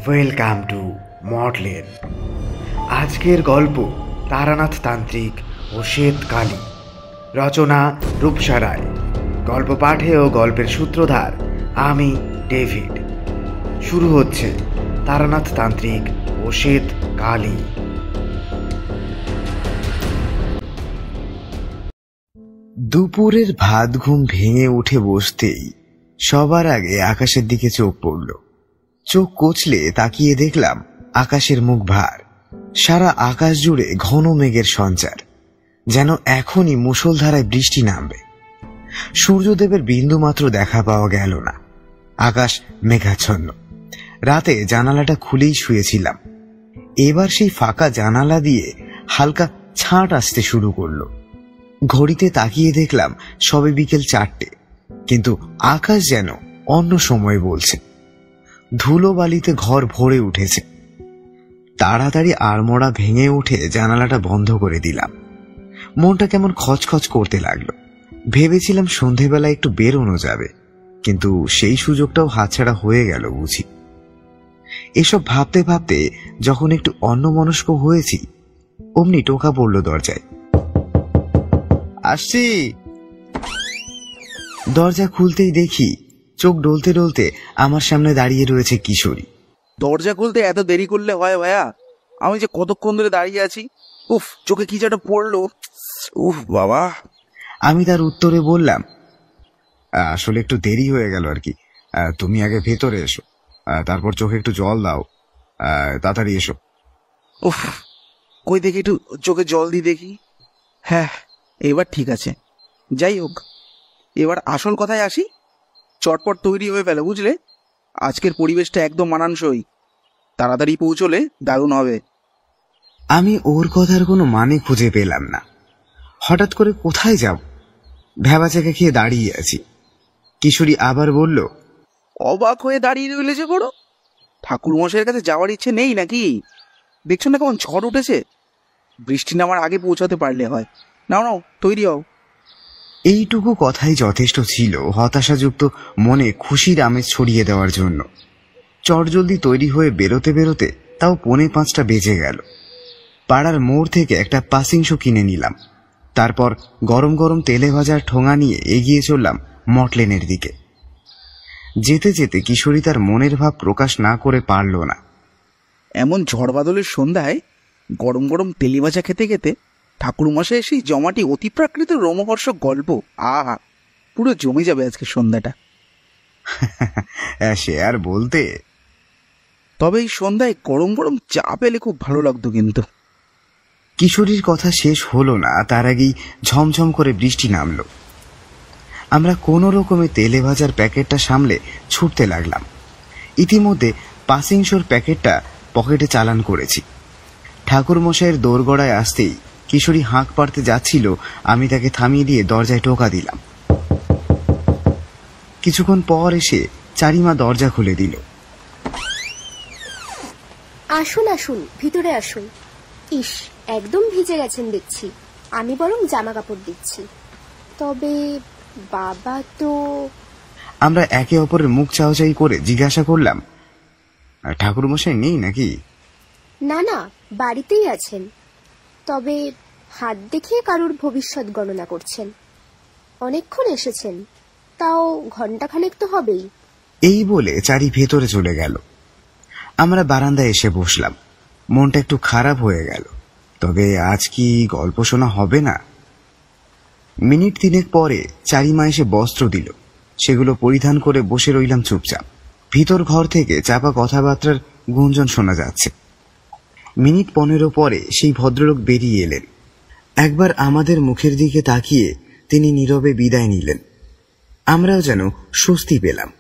Welcome to মডলেন। আজকের গল্প তারানাথ তান্ত্রিক ও শ্বেত কালী। রচনা রূপসা রায়। গল্প পাঠে ও গল্পের সূত্রধার আমি ডেভিড। শুরু হচ্ছে তারানাথ তান্ত্রিক ও শ্বেত কালী। দুপুরের ভাত ঘুম ভেঙে উঠে বসতেই সবার আগে আকাশের দিকে চোখ পড়ল। চোখ কচলে তাকিয়ে দেখলাম আকাশের মুখ ভার। সারা আকাশ জুড়ে ঘন মেঘের সঞ্চার, যেন এখনই মুষলধারায় বৃষ্টি নামবে। সূর্যদেবের বিন্দু মাত্র দেখা পাওয়া গেল না। আকাশ মেঘাচ্ছন্ন। রাতে জানালাটা খুলেই শুয়েছিলাম। এবার সেই ফাঁকা জানালা দিয়ে হালকা ছাঁট আসতে শুরু করলো। ঘড়িতে তাকিয়ে দেখলাম সবে বিকেল 4টে, কিন্তু আকাশ যেন অন্য সময় বলছে। ধুলো বালিতে ঘর ভরে উঠেছে। তাড়াতাড়ি আড়মোড়া ভেঙে উঠে জানালাটা বন্ধ করে দিলাম। মনটা কেমন খচখচ করতে লাগলো। ভেবেছিলাম সন্ধেবেলা একটু বেরোনো যাবে, কিন্তু সেই সুযোগটাও হাতছাড়া হয়ে গেল বুঝি। এসব ভাবতে ভাবতে যখন একটু অন্যমনস্ক হয়েছি, অমনি টোকা পড়ল দরজায়। আসছি। দরজা খুলতেই দেখি চোখ ডলতে ডলতে আমার সামনে দাঁড়িয়ে রয়েছে কিশোরী। দরজা খুলতে এত দেরি করলে হয় ভাইয়া? আমি যে কতক্ষণ ধরে দাঁড়িয়ে আছি। উফ, চোখে কি যেটা পড়লো। উফ বাবা। আমি তার উত্তরে বললাম, আসলে একটু দেরি হয়ে গেল আর কি। তুমি আগে ভেতরে এসো, তারপর চোখে একটু জল দাও, তাড়াতাড়ি এসো। উফ, কই দেখি একটু চোখে জল দিয়ে দেখি। হ্যাঁ, এবার ঠিক আছে। যাই হোক, এবার আসল কথায় আসি। চটপট তৈরি হয়ে ফেলে, বুঝলে? আজকের পরিবেশটা একদম মানানসই। তাড়াতাড়ি পৌঁছলে দারুণ হবে। আমি ওর কথার কোনো মানে খুঁজে পেলাম না। হঠাৎ করে কোথায় যাব, ভেবাচাকা খেয়ে দাঁড়িয়ে আছি। কিশোরী আবার বলল, অবাক হয়ে দাঁড়িয়ে রইলে যে বড়। ঠাকুর মশাইয়ের কাছে যাওয়ার ইচ্ছে নেই নাকি? দেখছো না কেমন ঝড় উঠেছে? বৃষ্টি নামার আগে পৌঁছাতে পারলে হয়। নাও নাও, তৈরি হও। এইটুকু কথাই যথেষ্ট ছিল হতাশাযুক্ত মনে খুশির আমেজ ছড়িয়ে দেওয়ার জন্য। চটজলদি তৈরি হয়ে বেরোতে বেরোতে তাও 4:45 বেজে গেল। পাড়ার মোড় থেকে একটা পাসিং শো কিনে নিলাম। তারপর গরম গরম তেলে ভাজার ঠোঙা নিয়ে এগিয়ে চললাম মটলেনের দিকে। যেতে যেতে কিশোরী তার মনের ভাব প্রকাশ না করে পারল না। এমন ঝড় বাদলের সন্ধ্যায় গরম গরম তেলি ভাজা খেতে খেতে ঠাকুরমশাই সেই জমাটি অতি প্রাকৃত রোমহর্ষক গল্প, আহা, পুরো জমে যাবে আজকে সন্ধ্যাটা। সে আর বলতে। তবে এই সন্ধ্যায় গরম গরম চা পেলে খুব ভালো লাগতো কিন্তু। কিশোরীর কথা শেষ হলো না, তার আগেই ঝমঝম করে বৃষ্টি নামল। আমরা কোনো রকমে তেলে ভাজার প্যাকেটটা সামলে ছুটতে লাগলাম। ইতিমধ্যে পাসিং শোর প্যাকেটটা পকেটে চালান করেছি। ঠাকুর মশাইয়ের দোরগড়ায় আসতেই কিশোরী হাঁক পাড়তে যাচ্ছিল। আমি তাকে থামিয়ে দিয়ে দরজায় টোকা দিলাম। কিছুক্ষণ পর এসে চারিমা দরজা খুলে দিল। আসুন আসুন, ভিতরে আসুন। ইস, একদম ভিজে গেছেন দেখছি। আমি বরং জামা কাপড় দিচ্ছি। তবে বাবা তো। আমরা একে অপরের মুখ চাওয়াচাই করে জিজ্ঞাসা করলাম, ঠাকুরমশাই নেই নাকি? না না, বাড়িতেই আছেন। তবে হাত দেখিয়ে কারুর ভবিষ্যৎ গণনা করছেন। অনেকক্ষণ এসেছেন, তাও ঘন্টাখানেক তো হবেই। এই বলে চারি ভেতরে চলে গেল। আমরা বারান্দায় এসে বসলাম। মনটা একটু খারাপ হয়ে গেল। তবে আজ কি গল্প শোনা হবে না? মিনিট 3 পরে চারিমা এসে বস্ত্র দিল। সেগুলো পরিধান করে বসে রইলাম চুপচাপ। ভিতর ঘর থেকে চাপা কথাবার্তার গুঞ্জন শোনা যাচ্ছে। মিনিট 15 পরে সেই ভদ্রলোক বেরিয়ে এলেন। একবার আমাদের মুখের দিকে তাকিয়ে তিনি নীরবে বিদায় নিলেন। আমরাও যেন স্বস্তি পেলাম।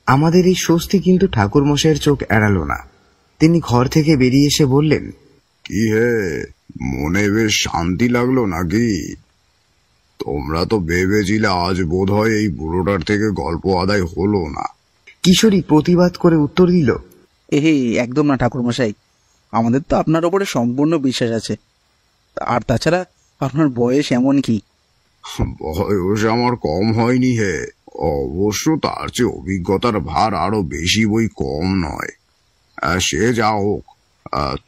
আমাদের এই স্বস্তি কিন্তু ঠাকুর মশাইয়ের চোখ এড়ালো না। তিনি ঘর থেকে বেরিয়ে এসে বললেন, কি হে, মনে বেশ শান্তি লাগলো নাকি? তোমরা তো ভেবেছিলে আজ বোধ হয় এই বুড়োটার থেকে গল্প আদায় হলো না। কিশোরী প্রতিবাদ করে উত্তর দিল, এহে, একদম না ঠাকুরমশাই। আমাদের তো আপনার ওপরে সম্পূর্ণ বিশ্বাস আছে। আর তাছাড়া আপনার বয়স এমন কি? বয়স আমার কম হয়নি হে। অবশ্য তার চেয়ে অভিজ্ঞতার ভার আরো বেশি, বই কম নয়। সে যা হোক,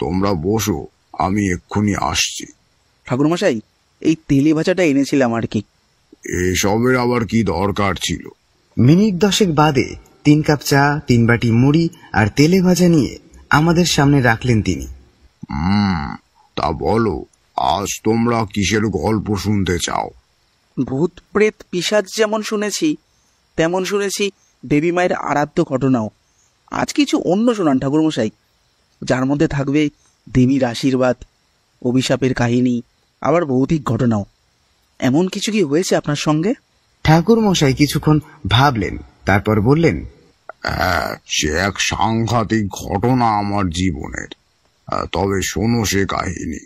তোমরা বসো, আমি এক্ষুনি আসছি। ঠাকুরমশাই, এই তেলে ভাজাটা এনেছিলাম আর কি। এসবের আবার কি দরকার ছিল? মিনিট 10 বাদে 3 কাপ চা, 3 বাটি মুড়ি আর তেলে ভাজা নিয়ে আমাদের সামনে রাখলেন তিনি। তা বলো, আজ তোমরা কিসের গল্প শুনতে চাও? ভূত প্রেত পিশাচ যেমন শুনেছি, তেমন শুনেছি দেবী মায়ের আরাধ্য ঘটনাও। আজ কিছু অন্য শোনান ঠাকুরমশাই, যার মধ্যে থাকবে দেবীর আশীর্বাদ, অভিশাপের কাহিনী, আবার ভৌতিক ঘটনাও। এমন কিছু কি হয়েছে আপনার সঙ্গে? ঠাকুর মশাই কিছুক্ষণ ভাবলেন, তারপর বললেন, সে এক সাংঘাতিক ঘটনা আমার জীবনের। তবে শোনো সে কাহিনী।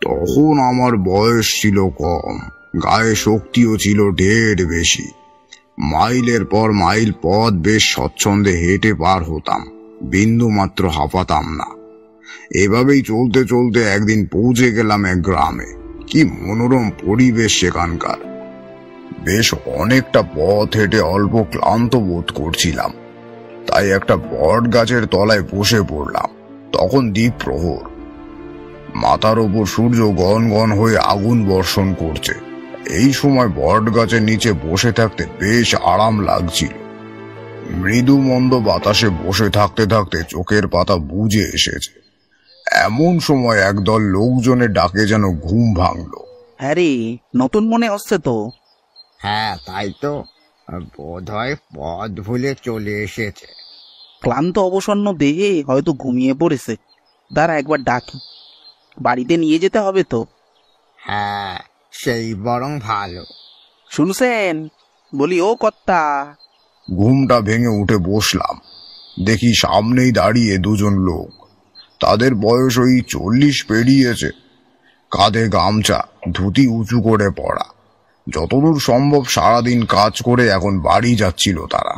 তখন আমার বয়স ছিল কম, গায়ে শক্তিও ছিল ঢের বেশি। মাইলের পর মাইল পথ বেশ স্বচ্ছন্দে হেঁটে পার হতাম, বিন্দু মাত্র হাঁপাতাম না। এভাবেই চলতে চলতে একদিন পৌঁছে গেলাম এক গ্রামে। কি মনোরম পরিবেশ সেখানকার। বেশ অনেকটা পথ হেঁটে অল্প ক্লান্ত বোধ করছিলাম, তাই একটা বট গাছের তলায় বসে পড়লাম। তখন দ্বীপ প্রহর, মাথার ওপর সূর্য গন গন হয়ে আগুন বর্ষণ করছে। এই সময় বট গাছের নিচে বসে থাকতে বেশ আরাম লাগছিল। মৃদু মন্দ বাতাসে বসে থাকতে থাকতে চোখের পাতা বুজে এসেছে। এমন সময় একদল লোকজনের ডাকে যেন ঘুম ভাঙলো। হ্যাঁ রে, নতুন মনে হচ্ছে তো। হ্যাঁ, তাই তো, বোধ হয় পথ ভুলে চলে এসেছে। ক্লান্ত অবসন্ন দেহে হয়তো ঘুমিয়ে পড়েছে। দাঁড়া, একবার ডাকি। বাড়িতে নিয়ে যেতে হবে তো। হ্যাঁ, সেই বরং ভালো। শুনছেন? বলি ও কর্তা। ঘুমটা ভেঙে উঠে বসলাম। দেখি সামনেই দাঁড়িয়ে দুজন লোক। তাদের বয়স ওই 40 পেরিয়েছে। কাঁধে গামছা, ধুতি উঁচু করে পড়া। যতদূর সম্ভব সারাদিন কাজ করে এখন বাড়ি যাচ্ছিল তারা।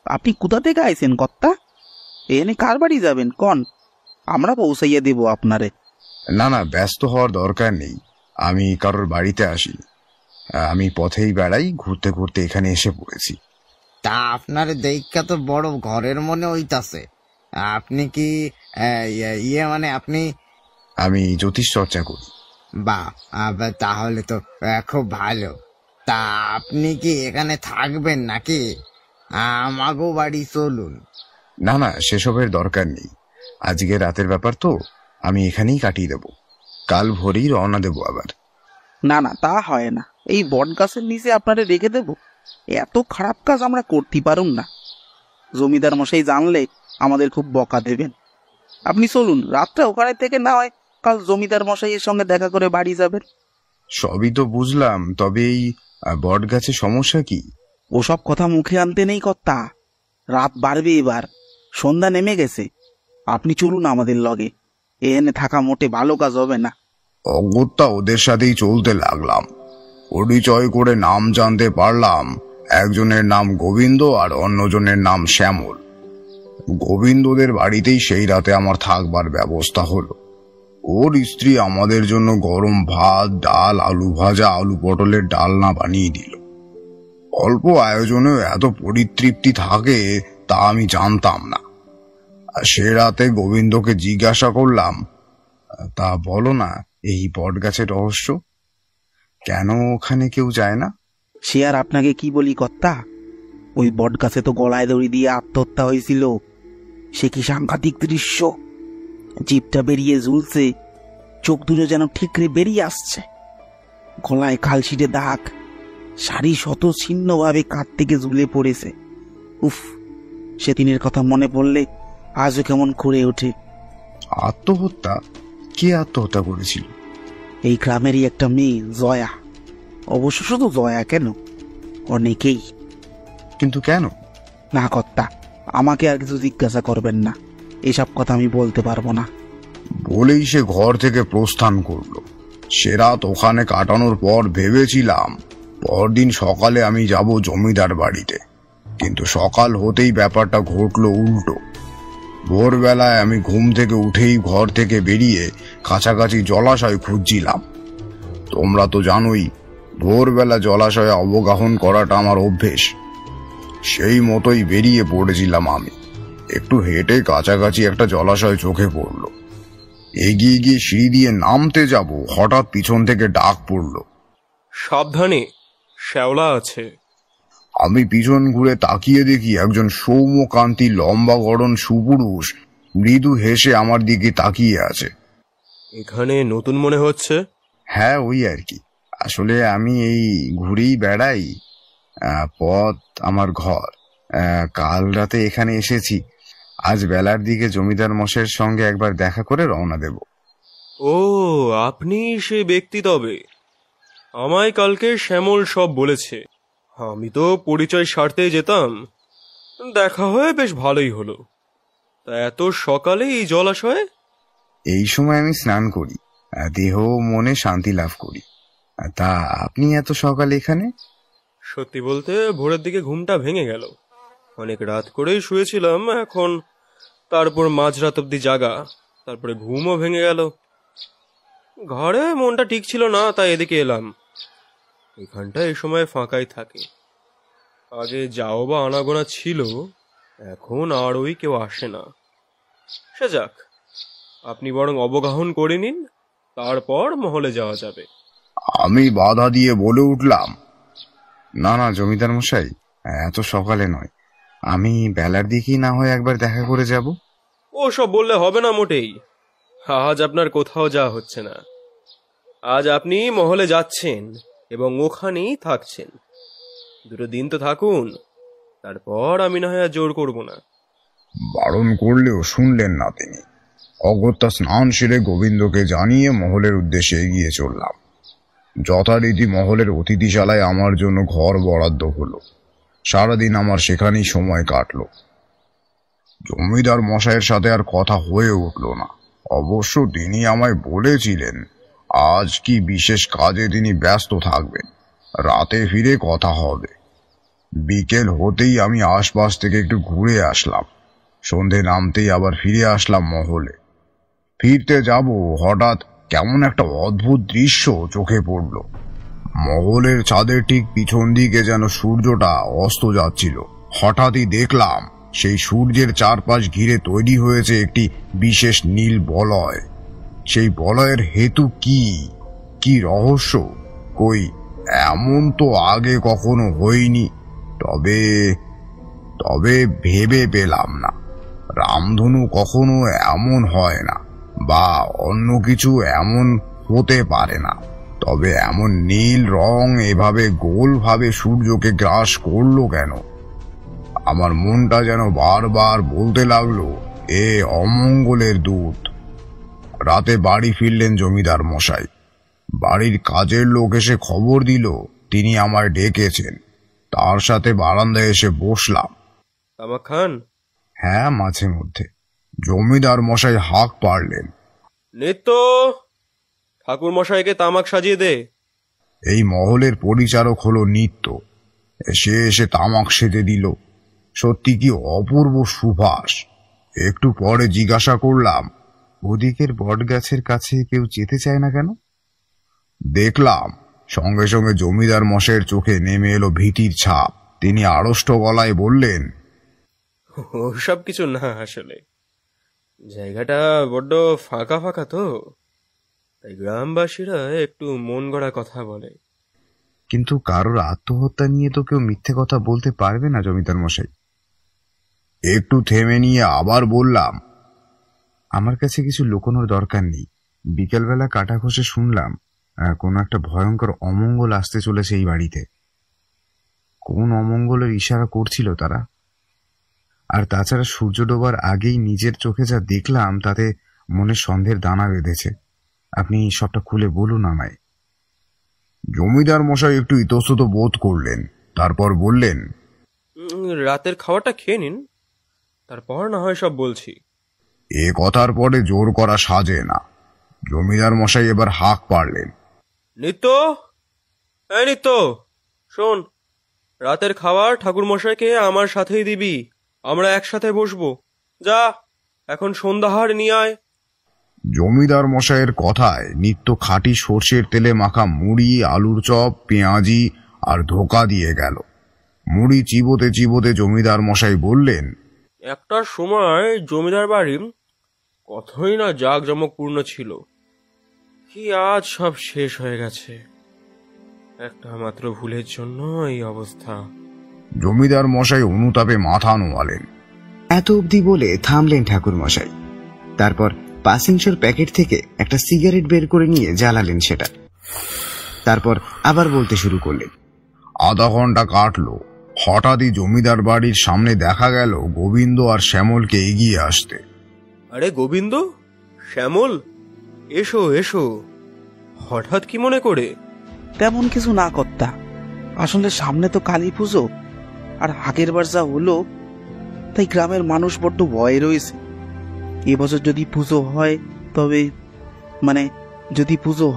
আপনি কোথা থেকে আইছেন কর্তা? এনে কার বাড়ি যাবেন কন? আমরা পৌঁছাইয়া দেব আপনারে। না না, ব্যস্ত হওয়ার দরকার নেই, আমি কারোর বাড়িতে আসিনি। আমি পথেই বেড়াই, ঘুরতে ঘুরতে এখানে এসে পড়েছি। তা আপনার দেখা তো বড় ঘরের মনে হইতাছে। আপনি কি মানে আপনি? আমি জ্যোতিষ চর্চা করি। বাহ, তাহলে তো খুব ভালো। তা আপনি কি এখানে থাকবেন নাকি? আমাগো বাড়ি চলুন। না না, সেসবের দরকার নেই। আজকে রাতের ব্যাপার তো, আমি এখানেই কাটিয়ে দেব। কাল ভোরেই রওনা দেব আবার। না না, তা হয় না। এই বট গাছের নিচে আপনারে রেখে দেব? এত খারাপ কাজ আমরা করতে পারুম না। জমিদার মশাই জানলে আমাদের খুব বকা দেবেন। আপনি চলুন, রাতটা ওখানে থেকে না হয় কাল জমিদার মশাইয়ের সঙ্গে দেখা করে বাড়ি যাবেন। সবই তো বুঝলাম, তবে এই বট গাছের সমস্যা কি? ওসব কথা মুখে আনতে নেই কর্তা। রাত বাড়বে এবার, সন্ধ্যা নেমে গেছে। আপনি চলুন আমাদের লগে। এনে থাকা মোটে ভালো কাজ হবে না। অগত্যা ওদের সাথেই চলতে লাগলাম। পরিচয় করে নাম জানতে পারলাম, একজনের নাম গোবিন্দ আর অন্যজনের নাম শ্যামল। গোবিন্দদের বাড়িতেই সেই রাতে আমার থাকবার ব্যবস্থা হলো। ওর স্ত্রী আমাদের জন্য গরম ভাত, ডাল, আলু ভাজা, আলু পটলের ডালনা বানিয়ে দিল। অল্প আয়োজনেও এত পরিতৃপ্তি থাকে তা আমি জানতাম না। সে রাতে গোবিন্দকে জিজ্ঞাসা করলাম, তা বলো না, এই বট গাছের রহস্য, কেন ওখানে কেউ যায় না? সে আর আপনাকে কি বলি কর্তা, ওই বট গাছে তো গলায় দড়ি দিয়ে আত্মহত্যা হয়েছিল। সে কি সাংঘাতিক দৃশ্য! জিভটা বেরিয়ে ঝুলছে, চোখ দুটো যেন ঠিকরে বেরিয়ে আসছে, গলায় খালশিটে দাগ, শাড়ি শত ছিন্নভাবে কাঠ থেকে ঝুলে পড়েছে। উফ, সেদিনের কথা মনে পড়লে আজও কেমন করে ওঠে। আত্মহত্যা? কে আত্মহত্যা করেছিল? এই গ্রামেরই একটা মেয়ে, জয়া। অবশ্য শুধু জয়া কেন, অনেকেই। কিন্তু কেন? না কর্তা, আমাকে আর কিছু জিজ্ঞাসা করবেন না, এসব কথা আমি বলতে পারবো না। বলেই সে ঘর থেকে প্রস্থান করলো। সে রাত ওখানে কাটানোর পর ভেবেছিলাম পরদিন সকালে আমি যাব জমিদার বাড়িতে, কিন্তু সকাল হতেই ব্যাপারটা ঘটলো উল্টো। ভোরবেলায় আমি ঘুম থেকে উঠেই ঘর থেকে বেরিয়ে কাছাকাছি জলাশয় খুঁজছিলাম। তোমরা তো জানোই, ভোরবেলা জলাশয়ে অবগাহন করাটা আমার অভ্যেস। সেই মতোই বেরিয়ে পড়েছিলাম আমি। একটু হেঁটে কাছাকাছি একটা জলাশয় চোখে পড়ল। এগিয়ে গিয়ে সিঁড়ি দিয়ে নামতে যাব, হঠাৎ পিছন থেকে ডাক পড়ল, সাবধানে, শ্যাওলা আছে। আমি পিছন ঘুরে তাকিয়ে দেখি একজন সৌম্যকান্তি লম্বা গড়ন সুপুরুষ মৃদু হেসে আমার দিকে তাকিয়ে আছে। এখানে নতুন মনে হচ্ছে? হ্যাঁ, ওই আর কি। আসলে আমি এই ঘুরেই বেড়াই, পথ আমার ঘর। কাল রাতে এখানে এসেছি, আজ বেলার দিকে জমিদার মশাইয়ের সঙ্গে একবার দেখা করে রওনা দেব। ও, আপনি সে ব্যক্তি তবে। আমায় কালকে শ্যামল সব বলেছে। আমি তো পরিচয় সারতে যেতাম, দেখা হয়ে বেশ ভালোই হলো। তা এত সকালে এই জলাশয়ে? এই সময় আমি স্নান করি, দেহ মনে শান্তি লাভ করি। তা আপনি এত সকালে এখানে? সত্যি বলতে ভোরের দিকে ঘুমটা ভেঙে গেল। অনেক রাত করেই শুয়েছিলাম, এখন তারপর মাঝরাত অব্দি জাগা, তারপরে ঘুমও ভেঙে গেল। ঘরে মনটা ঠিক ছিল না, তাই এদিকে এলাম। এখানটা এই সময় ফাঁকাই থাকে। আগে যাও বা আনাগোনা ছিল, এখন আর ওই কেউ আসে না। সে যাক, আপনি বরং অবগাহন করে নিন, তারপর মহলে যাওয়া যাবে। আমি বাধা দিয়ে বলে উঠলাম, না না জমিদার মশাই, এত সকালে নয়, আমি বেলার দিকেই না হয় একবার দেখা করে যাব। ও সব বললে হবে না মোটেই। আজ আপনার কোথাও যাওয়া হচ্ছে না। আজ আপনি মহলে যাচ্ছেন এবং ওখানেই থাকছেন। 2 দিন তো থাকুন, তারপর আমি না হয় আর জোর করব না। বারণ করলেও শুনলেন না তিনি। অগত্যা স্নান সেরে গোবিন্দকে জানিয়ে মহলের উদ্দেশ্যে এগিয়ে চললাম। যথারীতি মহলের অতিথিশালায় আমার জন্য ঘর বরাদ্দ হলো। সারাদিন আমার সেখানেই সময় কাটল। জমিদার মশাইয়ের সাথে আর কথা হয়ে উঠল না। অবশ্য তিনি আমায় বলেছিলেন আজ কি বিশেষ কাজে তিনি ব্যস্ত থাকবেন, রাতে ফিরে কথা হবে। বিকেল হতেই আমি আশপাশ থেকে একটু ঘুরে আসলাম। সন্ধে নামতেই আবার ফিরে আসলাম মহলে। ফিরতে যাব, হঠাৎ কেমন একটা অদ্ভুত দৃশ্য চোখে পড়ল। মহলের ছাদের ঠিক পিছন দিকে যেন সূর্যটা অস্ত যাচ্ছিল। হঠাৎই দেখলাম সেই সূর্যের চারপাশ ঘিরে তৈরি হয়েছে একটি বিশেষ নীল বলয়। সেই বলয়ের হেতু কি, কি রহস্য, কই এমন তো আগে কখনো হয়নি। তবে তবে ভেবে পেলাম না। রামধনু কখনো এমন হয় না, বা অন্য কিছু এমন হতে পারে না। তবে এমন নীল রং এভাবে গোলভাবে সূর্যকে গ্রাস করলো কেন? আমার মনটা যেন বারবার বলতে লাগলো, এ অমঙ্গলের দূত। রাতে বাড়ি ফিরলেন জমিদার মশাই। বাড়ির কাজের লোক এসে খবর দিল তিনি আমায় ডেকেছেন। তার সাথে বারান্দায় এসে বসলাম। তামাক খান? হ্যাঁ, মাঝে মধ্যে। জমিদার মশাই হাঁক পারলেন, নিত্য, ঠাকুর মশাইকে তামাক সাজিয়ে দে। এই মহলের পরিচারক হলো নিত্য। সে এসে তামাক সেজে দিল। সত্যি কি অপূর্ব সুবাস। একটু পরে জিজ্ঞাসা করলাম, ওদিকের বট গাছের কাছে কেউ যেতে চায় না কেন? দেখলাম সঙ্গে সঙ্গে জমিদার মশাইয়ের চোখে নেমে এলো ভীতির ছাপ। তিনি আড়ষ্ট গলায় বললেন, ওসব কিছু না, আসলে জায়গাটা বড্ড ফাঁকা ফাঁকা তো, তাই গ্রামবাসীরা একটু মন গড়া কথা বলে। কিন্তু কারোর আত্মহত্যা নিয়ে তো কেউ মিথ্যে কথা বলতে পারবে না জমিদার মশাই। একটু থেমে নিয়ে আবার বললাম, আমার কাছে কিছু লুকোনোর দরকার নেই। বিকেলবেলা কাটা ঘষে শুনলাম কোনো একটা ভয়ঙ্কর অমঙ্গল আসতে চলেছে এই বাড়িতে। কোন অমঙ্গলের ইশারা করছিল তারা? আর তাছাড়া সূর্য ডোবার আগেই নিজের চোখে যা দেখলাম তাতে মনে সন্দেহের দানা বেঁধেছে। আপনি সবটা খুলে বলুন আমায়। জমিদার মশাই একটু ইতস্তত বোধ করলেন, তারপর বললেন, রাতের খাবারটা খেয়ে নিন, তারপর না হয় সব বলছি। এ কথার পরে জোর করা সাজে না। জমিদার মশাই এবার হাঁক পারলেন, নিত্য, এই নিত্য, শোন, রাতের খাবার ঠাকুর মশাইকে আমার সাথেই দিবি, আমরা একসাথে বসবো। যা, এখন সন্ধ্যাহার নিয়ে আয়। জমিদার মশাইয়ের কথায় নিত্য খাঁটি সর্ষের তেলে মাখা মুড়ি, আলুর চপ, পেঁয়াজি আর ধোকা দিয়ে গেল। মুড়ি চিবোতে চিবোতে জমিদার মশাই বললেন, একটা সময় জমিদার বাড়ি কতই না জাঁকজমকপূর্ণ ছিল, কি আজ সব শেষ হয়ে গেছে। একটা মাত্র ভুলের জন্য এই অবস্থা। জমিদার মশাই অনুতাপে মাথা নোয়ালেন। এত অবধি বলে থামলেন ঠাকুর মশাই। তারপর পাসিংসের প্যাকেট থেকে একটা সিগারেট বের করে নিয়ে জ্বালালেন সেটা। তারপর আবার বলতে শুরু করলেন। আধা ঘন্টা কাটলো, হঠাৎই জমিদার বাড়ির সামনে দেখা গেল গোবিন্দ আর শ্যামলকে এগিয়ে আসতে। আরে গোবিন্দ, শ্যামল, এসো এসো, হঠাৎ কি মনে করে? তেমন কিছু না কর্তা, আসলে সামনে তো কালী পুজো, আর আগের বার যা হলো তাই গ্রামের মানুষ বড্ড ভয়ে রয়েছে। এবছর যদি পুজো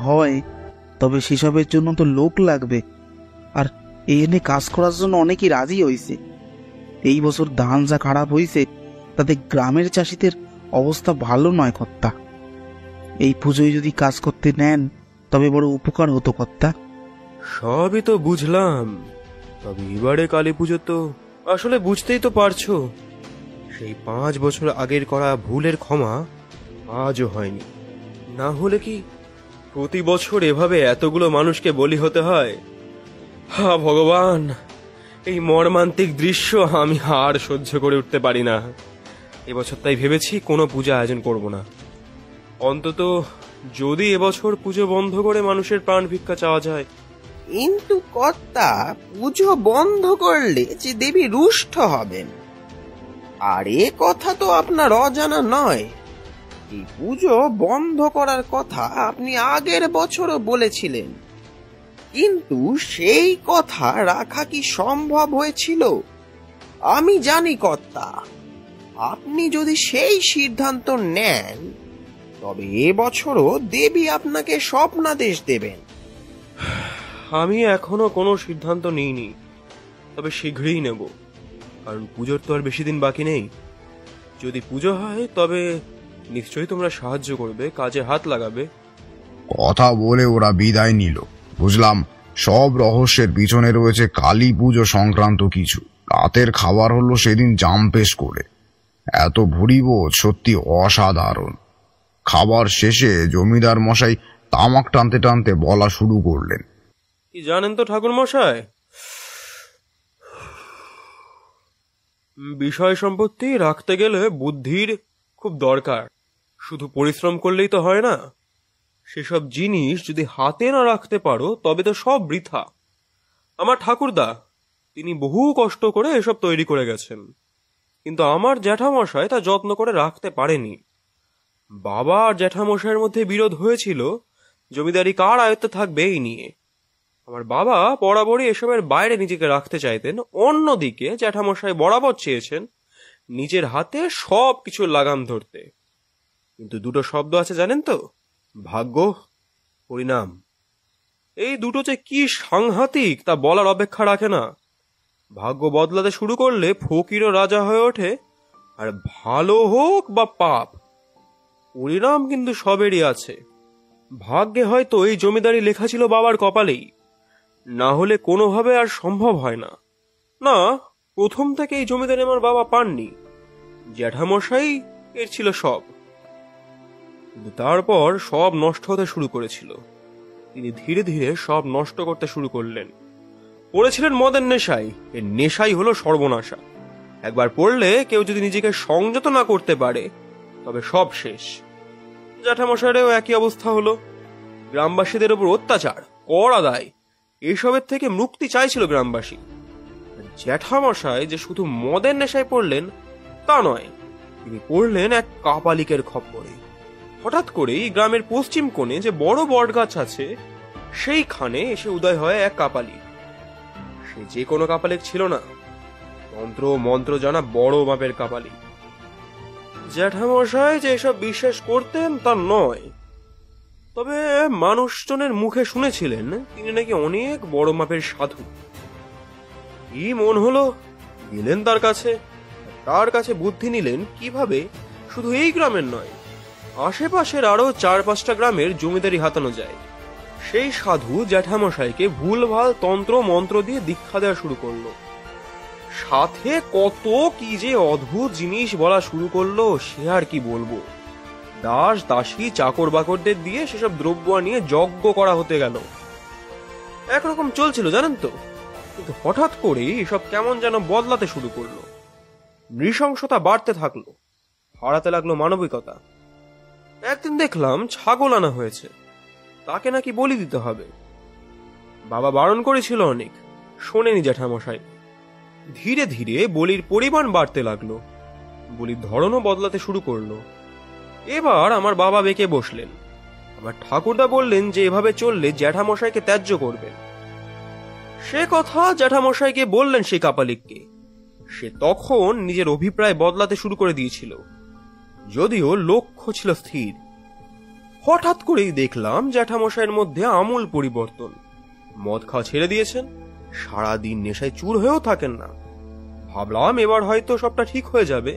হয় তবে সেসবের জন্য তো লোক লাগবে, আর এই এনে কাজ করার জন্য অনেকেই রাজি হয়েছে। এই বছর ধান যা খারাপ হয়েছে তাতে গ্রামের চাষিদের অবস্থা ভালো নয় কর্তা। এই পুজোয় যদি কাজ করতে নেন তবে বড় উপকার হতো কর্তা। সবই তো বুঝলাম, তবে এবারে কালী পুজো তো আসলে বুঝতেই তো পারছো, সেই 5 বছর আগের করা ভুলের ক্ষমা আজও হয়নি। না হলে কি প্রতি বছর এভাবে এতগুলো মানুষকে বলি হতে হয়? হা ভগবান, এই মর্মান্তিক দৃশ্য আমি আর সহ্য করে উঠতে পারি না। এবছর তাই ভেবেছি কোনো পূজা আয়োজন করব না। অন্তত যদি এবছর পুজো বন্ধ করে মানুষের প্রাণ ভিক্ষা চাওয়া যায়। কিন্তু কর্তা, পুজো বন্ধ করলে যে দেবী রুষ্ট হবেন, আর এ কথা তো আপনার অজানা নয়। এই পুজো বন্ধ করার কথা আপনি আগের বছরও বলেছিলেন, কিন্তু সেই কথা রাখা কি সম্ভব হয়েছিল? আমি জানি কর্তা, আপনি যদি সেই সিদ্ধান্ত নেন তবে এবছরও দেবী আপনাকে স্বপ্নাদেশ দেবেন। আমি এখনো কোনো সিদ্ধান্ত নিইনি, তবে শীঘ্রই নেব, কারণ পুজোর তো আর বেশি দিন বাকি নেই। যদি পুজো হয় তবে নিশ্চয়ই তোমরা সাহায্য করবে, কাজে হাত লাগাবে। কথা বলে ওরা বিদায় নিল। বুঝলাম সব রহস্যের পিছনে রয়েছে কালী পুজো সংক্রান্ত কিছু। রাতের খাবার হলো সেদিন জামপেশ করে। এত ভুরিভোজ সত্যি অসাধারণ। খাবার শেষে জমিদার মশাই তামাক টানতে টানতে বলা শুরু করলেন। কি জানেন তো ঠাকুর মশাই, বিষয় সম্পত্তি রাখতে গেলে বুদ্ধির খুব দরকার। শুধু পরিশ্রম করলেই তো হয় না। সেসব জিনিস যদি হাতে না রাখতে পারো তবে তো সব বৃথা। আমার ঠাকুরদা, তিনি বহু কষ্ট করে এসব তৈরি করে গেছেন, কিন্তু আমার জ্যাঠামশাই তা যত্ন করে রাখতে পারেনি। বাবা আর জ্যাঠামশাইয়ের মধ্যে বিরোধ হয়েছিল জমিদারি কার আয়ত্তে থাকবে এই নিয়ে। আমার বাবা বরাবরই এসবের বাইরে নিজেকে রাখতে চাইতেন, অন্যদিকে জ্যাঠামশাই বরাবর চেয়েছেন নিজের হাতে সব কিছুর লাগাম ধরতে। কিন্তু দুটো শব্দ আছে জানেন তো, ভাগ্য, পরিণাম। এই দুটো যে কি সাংঘাতিক তা বলার অপেক্ষা রাখে না। ভাগ্য বদলাতে শুরু করলে ফকিরও রাজা হয়ে ওঠে, আর ভালো হোক বা পাপ, পরিণাম কিন্তু সবেরই আছে। ভাগ্যে হয়তো এই জমিদারি লেখা ছিল বাবার কপালেই, না হলে কোনোভাবে আর সম্ভব হয় না। না, প্রথম থেকে এই জমিদারি আমার বাবা পাননি, জ্যাঠামশাই এর ছিল সব। কিন্তু তারপর সব নষ্ট হতে শুরু করেছিল। তিনি ধীরে ধীরে সব নষ্ট করতে শুরু করলেন। পড়েছিলেন মদের নেশায়। এর নেশাই হলো সর্বনাশা। একবার পড়লে কেউ যদি নিজেকে সংযত না করতে পারে তবে সব শেষ। জ্যাঠামশাইয়েরও একই অবস্থা হলো। গ্রামবাসীদের উপর অত্যাচার, কর আদায়, এসবের থেকে মুক্তি চাইছিল গ্রামবাসী। জ্যাঠামশাই যে শুধু মদের নেশায় পড়লেন তা নয়, তিনি পড়লেন এক কাপালিকের খপ্পরে। হঠাৎ করেই গ্রামের পশ্চিম কোণে যে বড় বটগাছ আছে সেইখানে এসে উদয় হয় এক কাপালিক। সে যে কোনো কাপালিক ছিল না, তন্ত্র মন্ত্র জানা বড় মাপের কাপালিক। জ্যাঠামশাই যে এসব বিশ্বাস করতেন তা নয়, তবে মানুষজনের মুখে শুনেছিলেন তিনি নাকি অনেক বড় মাপের সাধু। কি মন হলো, গেলেন তার কাছে বুদ্ধি নিলেন কিভাবে শুধু এই গ্রামের নয়, আশেপাশের আরো 4-5টা গ্রামের জমিদারি হাতানো যায়। সেই সাধু জ্যাঠামশাইকে ভুলভাল তন্ত্র মন্ত্র দিয়ে দীক্ষা দেওয়া শুরু করলো। সাথে কত কি যে অদ্ভুত জিনিস বলা শুরু করলো সে আর কি বলবো। দাস দাসী চাকর বাকরদের দিয়ে সেসব দ্রব্য নিয়ে যজ্ঞ করা হতে গেল। একরকম চলছিল জানেন তো, কিন্তু হঠাৎ করে এসব কেমন যেন বদলাতে শুরু করলো। নৃশংসতা বাড়তে থাকলো, হারাতে লাগলো মানবিকতা। একদিন দেখলাম ছাগল আনা হয়েছে, তাকে নাকি বলি দিতে হবে। বাবা বারণ করেছিল অনেক, শোনেনি জ্যাঠামশাই। ধীরে ধীরে বলির পরিমাণ বাড়তে লাগলো, বলির ধরনও বদলাতে শুরু করলো। এবার আমার বাবা বেঁকে বসলেন। আমার ঠাকুরদা বললেন যে এভাবে চললে জ্যাঠামশাইকে ত্যায্য করবেন। সে কথা জ্যাঠামশাইকে বললেন সেই কাপালিককে। সে তখন নিজের অভিপ্রায় বদলাতে শুরু করে দিয়েছিল, যদিও লক্ষ্য ছিল স্থির। হঠাৎ করেই দেখলাম জ্যাঠামশাইয়ের মধ্যে আমূল পরিবর্তন। মদ খাওয়া ছেড়ে দিয়েছেন, সারাদিন নেশায় চুর হয়েও থাকেন না। ভাবলাম এবার হয়তো সবটা ঠিক হয়ে যাবে,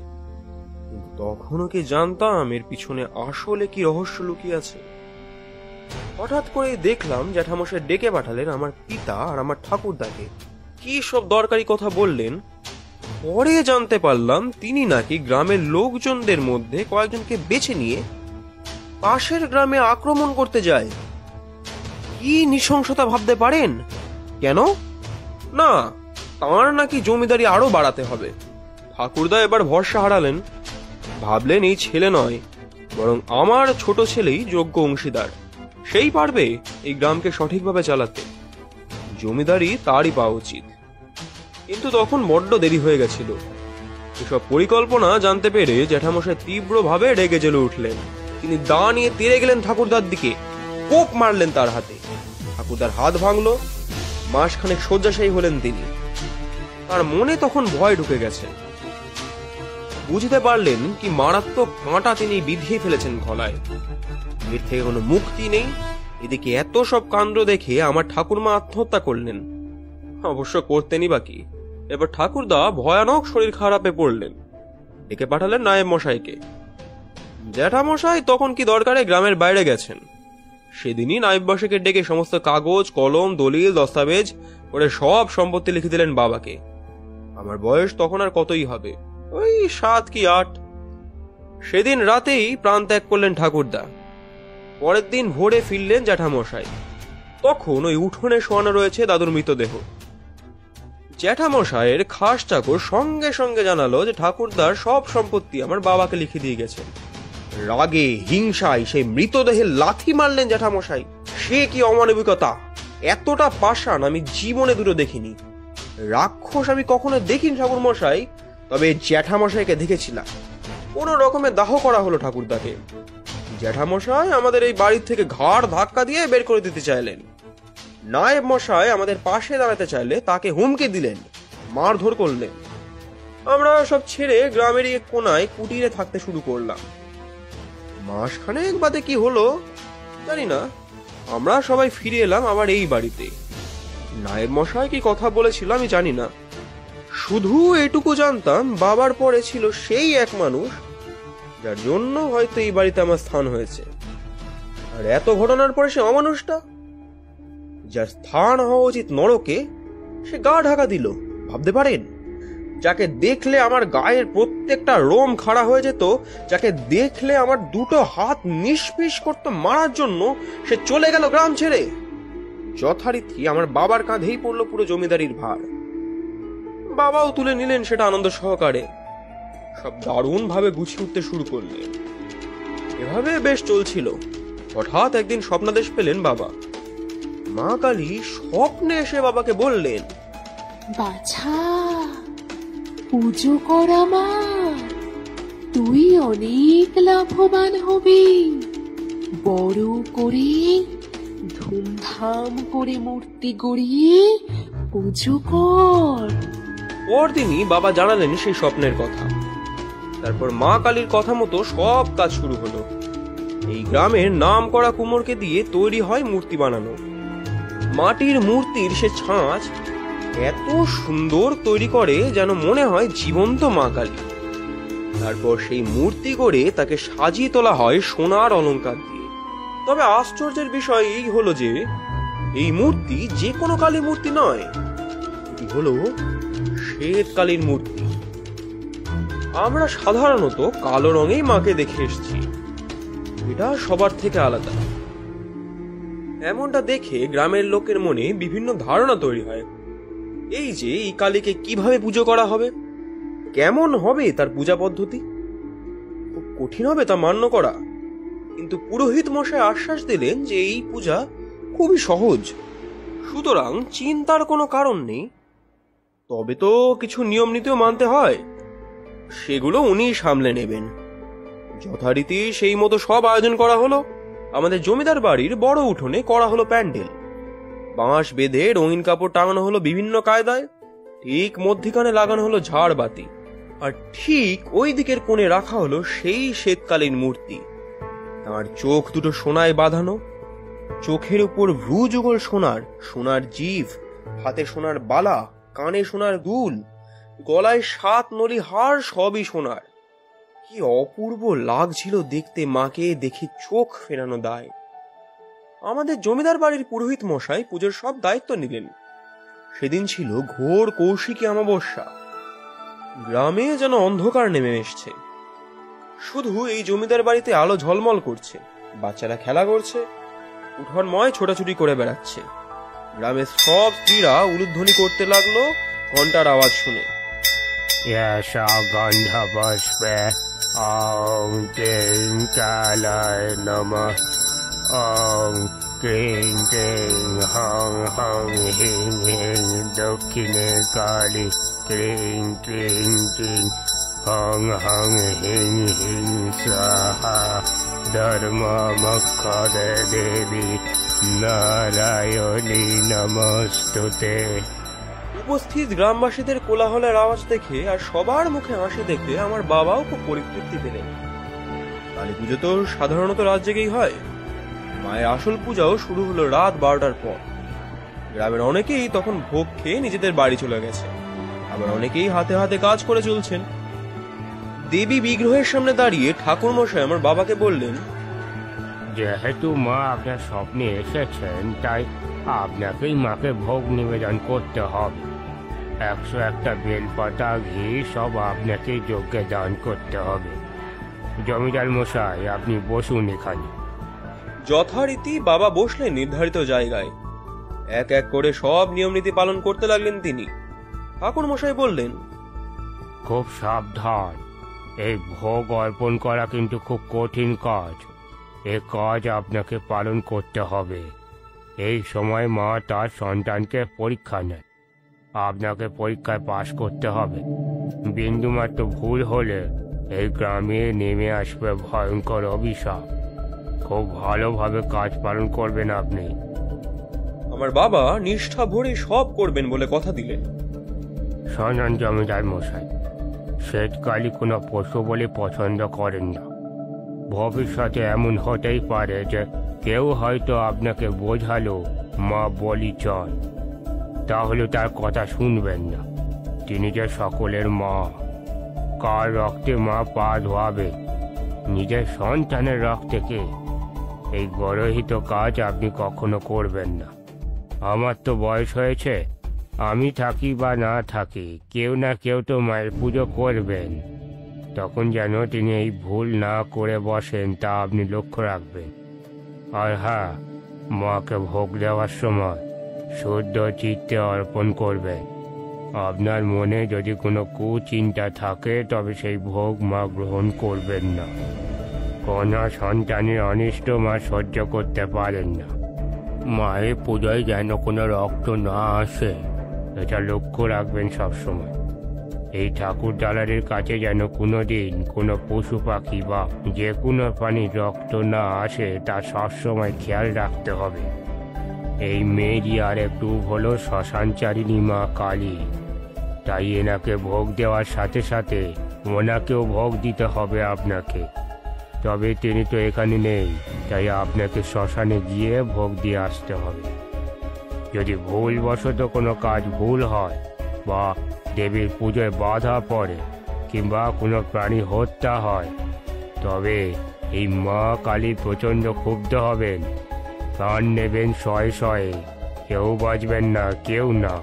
কিন্তু তখনও কি জানতাম এর পিছনে আসলে কি রহস্য লুকিয়ে আছে। হঠাৎ করে দেখলাম জ্যাঠামশাই ডেকে পাঠালেন আমার পিতা আর আমার ঠাকুরদাকে। কি সব দরকারি কথা বললেন। পরে জানতে পারলাম তিনি নাকি গ্রামের লোকজনদের মধ্যে কয়েকজনকে বেছে নিয়ে পাশের গ্রামে আক্রমণ করতে যায়। কি নৃশংসতা ভাবতে পারেন? কেন না, তাঁর নাকি জমিদারি আরো বাড়াতে হবে। ঠাকুরদা এবার ভরসা হারালেন, ভাবলেন এই ছেলে নয়, বরং আমার ছোট ছেলেই যোগ্য অংশীদার, সেই পারবে এই গ্রামকে সঠিকভাবে চালাতে। জমিদারি তারই পাওয়া উচিত। কিন্তু তখন বড্ড দেরি হয়ে গেছিল। এসব পরিকল্পনা জানতে পেরে জ্যাঠামশাই তীব্রভাবে রেগে জ্বলে উঠলেন। তিনি দা নিয়ে তেড়ে গেলেন ঠাকুরদার দিকে, কোপ মারলেন তার হাতে। ঠাকুরদার হাত ভাঙল, মাসখানেক শয্যাশায়ী হলেন তিনি। তার মনে তখন ভয় ঢুকে গেছে। বুঝতে পারলেন কি মারাত্মক কাঁটা তিনি বিধিয়ে ফেলেছেন গলায়। এর থেকে কোনো মুক্তি নেই। এদিকে এত সব কাণ্ড দেখে আমার ঠাকুরমা আত্মহত্যা করলেন। অবশ্য করতেনই বাকি। এবার ঠাকুরদা ভয়ানক শরীর খারাপে পড়লেন। ডেকে পাঠালেন নায়েব মশাইকে। জ্যাঠামশাই তখন কি দরকারে গ্রামের বাইরে গেছেন। সেদিনই নায়েব মশাইকে ডেকে সমস্ত কাগজ কলম দলিল দস্তাবেজ করে সব সম্পত্তি লিখে দিলেন বাবাকে। আমার বয়স তখন আর কতই হবে, ওই 7 কি 8। সেদিন রাতেই প্রাণ ত্যাগ করলেন ঠাকুরদা। পরের দিন ভোরে ফিরলেন জ্যাঠামশাই। তখন ওই উঠোনে শোয়ানো রয়েছে দাদুর মৃতদেহ। জ্যাঠামশাইয়ের খাস চাকর সঙ্গে সঙ্গে জানালো যে ঠাকুরদার সব সম্পত্তি আমার বাবাকে লিখে দিয়ে গেছেন। রাগে হিংসায় সেই মৃতদেহে লাথি মারলেন জ্যাঠামশাই। সে কি অমানবিকতা! এতটা পাষাণ আমি জীবনে দুটো দেখিনি। রাক্ষস আমি কখনো দেখিনি ঠাকুরমশাই, তবে জ্যাঠামশাইকে দেখেছিলাম। কোন রকমে দাহ করা হলো ঠাকুরদাকে। জ্যাঠামশাই আমাদের এই বাড়ির থেকে ঘাড় ধাক্কা দিয়ে বের করে দিতে চাইলেন। নায়েব মশাই আমাদের পাশে দাঁড়াতে চাইলে তাকে হুমকি দিলেন, মারধর করলেন। আমরা সব ছেড়ে গ্রামের এক কোনায় কুটিরে থাকতে শুরু করলাম। মাসখানেক বাদে কি হলো জানি না, আমরা সবাই ফিরে এলাম আবার এই বাড়িতে। নায়েব মশাই কি কথা বলেছিল আমি জানি না, শুধু এটুকু জানতাম বাবার পরে ছিল সেই এক মানুষ যার জন্য হয়তো এই বাড়িতে আমার স্থান হয়েছে। আর এত ঘটনার পরে সে অমানুষটা, যার স্থান হওয়া উচিত নরকে, সে গা ঢাকা দিল। ভাবতে পারেন, যাকে দেখলে আমার গায়ের প্রত্যেকটা রোম খাড়া হয়ে যেত, যাকে দেখলে আমার দুটো হাত নিষ্পিস করতো মারার জন্য, সে চলে গেল গ্রাম ছেড়ে। যথারীতি আমার বাবার কাঁধেই পড়লো পুরো জমিদারির ভার। বাবাও তুলে নিলেন সেটা আনন্দ সহকারে। সব দারুণ ভাবে গুছিয়ে উঠতে শুরু করলেন। এভাবে বেশ চলছিল। হঠাৎ একদিন স্বপ্নাদেশ পেলেন বাবা। মা কালী স্বপ্নে এসে বাবাকে বললেন, বাছা, পুজো কর আমার, তুই অনেক লাভবান হবি। বড় করে ধুমধাম করে মূর্তি গড়িয়ে পুজো কর। পরদিনই বাবা জানালেন সেই স্বপ্নের কথা। তারপর মা কালীর কথা মতো সব কাজ শুরু হলো। এই গ্রামের নাম করা কুমোরকে দিয়ে তৈরি হয় মূর্তি বানানো। মাটির মূর্তির সে ছাঁচ এত সুন্দর তৈরি করে যেন মনে হয় জীবন্ত মা কালী। তারপর সেই মূর্তি করে তাকে সাজিয়ে তোলা হয় সোনার অলংকার দিয়ে। তবে আশ্চর্যের বিষয় এই হলো যে এই মূর্তি যে কোনো কালী মূর্তি নয়, এটি হলো শ্বেতকালীর মূর্তি। আমরা সাধারণত কালো রঙেই মাকে দেখে এসেছি, এটা সবার থেকে আলাদা। এমনটা দেখে গ্রামের লোকের মনে বিভিন্ন ধারণা তৈরি হয়। এই যে এই কালীকে কিভাবে পুজো করা হবে, কেমন হবে তার পূজা পদ্ধতি, খুব কঠিন হবে তা মান্য করা। কিন্তু পুরোহিত মশাই আশ্বাস দিলেন যে এই পূজা খুবই সহজ, সুতরাং চিন্তার কোনো কারণ নেই। তবে তো কিছু নিয়ম নীতিও মানতে হয়, সেগুলো উনি সামলে নেবেন। যথারীতি সেই মতো সব আয়োজন করা হলো। আমাদের জমিদার বাড়ির বড় উঠোনে করা হলো প্যান্ডেল, বাঁশ বেঁধে রঙিন কাপড় টাঙানো হলো বিভিন্ন কায়দায়, ঠিক মধ্যিখানে লাগানো হলো ঝাড়বাতি, আর ঠিক ওই দিকের কোণে রাখা হলো সেই শ্বেতকালীন মূর্তি। তার চোখ দুটো সোনায় বাঁধানো, চোখের উপর ভ্রু যুগল সোনার, সোনার জিভ, হাতে সোনার বালা, কানে সোনার দুল, গলায় 7 নলি হার, সবই সোনার। কি অপূর্ব লাগছিল দেখতে মাকে, দেখে চোখ ফেরানো দায়। আমাদের জমিদার বাড়ির পুরোহিত মশাই পুজোর সব দায়িত্ব নিলেন। সেদিন ছিল ঘোর কৌশিকী অমাবস্যা, গ্রামে যেন অন্ধকার নেমে এসছে। শুধু এই জমিদার বাড়িতে আলো ঝলমল করছে, বাচ্চারা খেলা করছে, উঠোনময় ছোটাছুটি করে বেড়াচ্ছে। গ্রামের সব স্ত্রীরা উলুধ্বনি করতে লাগলো ঘন্টার আওয়াজ শুনে। গন্ধ পুষ্পে ওং ক্লিং কালায় নমঃ, ওং ক্লিং ক্লিং হং হং হিং হিং দক্ষিণে কালী, ক্লিং ক্লিং ক্লিং হং হং হিং হিং স্বাহা, ধর্ম মক্ষদে দেবী নারায়ণী নমস্তুতে। উপস্থিত গ্রামবাসীদের কোলাহলের আওয়াজ দেখে আর সবার মুখে হাসি দেখে আমার বাবাও খুব পরিতৃপ্তি পেলেন। কালী পুজো তো সাধারণত রাত জেগেই হয়, মায়ের আসল পূজাও শুরু হলো রাত 12টার পর। গ্রামের অনেকেই তখন ভোগ খেয়ে নিজেদের বাড়ি চলে গেছে, আবার অনেকেই হাতে হাতে কাজ করে চলছেন। দেবী বিগ্রহের সামনে দাঁড়িয়ে ঠাকুর মশাই আমার বাবাকে বললেন, যেহেতু মা আপনার স্বপ্নে এসেছেন, তাই আপনাকেই মাকে ভোগ নিবেদন করতে হবে। 101টা বেলপাতা, ঘি সব আপনাকেই যজ্ঞে দান করতে হবে। জমিদার মশাই, আপনি বসুন এখানে। যথারীতি বাবা বসলেন নির্ধারিত জায়গায়। এক এক করে সব নিয়ম নীতি পালন করতে লাগলেন তিনি। ঠাকুর মশাই বললেন, খুব সাবধান, এই ভোগ অর্পণ করা কিন্তু খুব কঠিন কাজ। এ কাজ আপনাকে পালন করতে হবে। এই সময় মা তার সন্তানকে পরীক্ষা নেয়, আপনাকে পরীক্ষায় পাশ করতে হবে। বিন্দুমাত্র ভুল হলে এই গ্রামে নেমে আসবে ভয়ঙ্কর অভিশাপ। খুব ভালোভাবে কাজ পালন করবেন আপনি। আমার বাবা নিষ্ঠা ভরে সব করবেন বলে কথা দিলেন। শোনেন জমিদার মশাই, শ্বেতকালী কোনো পশু বলে পছন্দ করেন না। ভবিষ্যতে এমন হতেই পারে যে কেউ হয়তো আপনাকে বোঝালো মা বলি চল, তাহলে তার কথা শুনবেন না। তিনি যে সকলের মা, কার রক্তে মা পা ধোয়াবে? নিজের সন্তানের রক্তকে। এই গরহিত কাজ আপনি কখনো করবেন না। আমার তো বয়স হয়েছে, আমি থাকি বা না থাকি কেউ না কেউ তো মায়ের পুজো করবেন। তখন যেন তিনি এই ভুল না করে বসেন তা আপনি লক্ষ্য রাখবেন। আর হ্যাঁ, মাকে ভোগ দেওয়ার সময় শুদ্ধ চিত্তে অর্পণ করবেন। আপনার মনে যদি কোনো কুচিন্তা থাকে তবে সেই ভোগ মা গ্রহণ করবেন না। কন্যা সন্তানের অনিষ্ট মা সহ্য করতে পারেন না। মায়ের পূজায় যেন কোনো রক্ত না আসে, এটা লক্ষ্য রাখবেন সবসময়। এই ঠাকুর দালারের কাছে যেন কোনোদিন কোনো পশু পাখি বা যে কোনো প্রাণীর রক্ত না আসে তা সবসময় খেয়াল রাখতে হবে। এই মেয়েরই আর একটু হলো শ্মশানচারিণী মা কালী, তাই এনাকে ভোগ দেওয়ার সাথে সাথে ওনাকেও ভোগ দিতে হবে আপনাকে। তবে তিনি তো এখানে নেই, তাই আপনাকে শ্মশানে গিয়ে ভোগ দিয়ে আসতে হবে। যদি ভুলবশত কোনো কাজ ভুল হয় বা দেবীর পুজোয় বাধা পড়ে কিংবা কোনো প্রাণী হত্যা হয়, তবে এই মা কালী প্রচণ্ড ক্ষুব্ধ হবেন, প্রাণ নেবেন শয়ে শয়ে, কেউ বাঁচবেন না, কেউ না।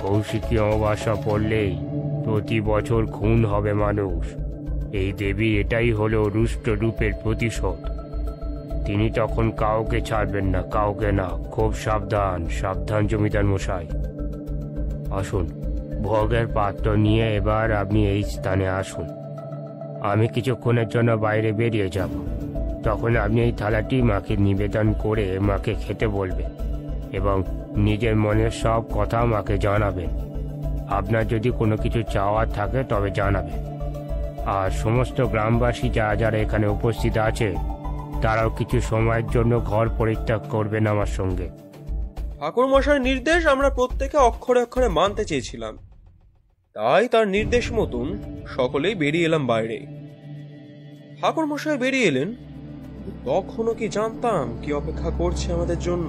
কৌশিকী অমাবস্যা পড়লেই প্রতি বছর খুন হবে মানুষ। এই দেবী এটাই হলো রুষ্ট রূপের প্রতিশোধ। তিনি তখন কাউকে ছাড়বেন না, কাউকে না। খুব সাবধান, সাবধান জমিদার মশাই। আসুন, ভোগের পাত্র নিয়ে এবার আপনি এই স্থানে আসুন। আমি কিছুক্ষণের জন্য বাইরে বেরিয়ে যাব। তখন আপনি এই থালাটি মাকে নিবেদন করে মাকে খেতে বলবেন এবং নিজের মনের সব কথা মাকে জানাবেন। আপনার যদি কোনো কিছু চাওয়ার থাকে তবে জানাবেন। আর সমস্ত গ্রামবাসী যারা এখানে উপস্থিত আছে তারাও কিছু সময়ের জন্য ঘর পরিত্যাগ করবেন আমার সঙ্গে। ঠাকুর মশাইয়ের নির্দেশ আমরা প্রত্যেকে অক্ষরে অক্ষরে মানতে চেয়েছিলাম, তাই তার নির্দেশ মতন সকলেই বেরিয়ে এলাম বাইরে। ঠাকুর মশাই বেরিয়ে এলেন, তখনও কি জানতাম কি অপেক্ষা করছে আমাদের জন্য।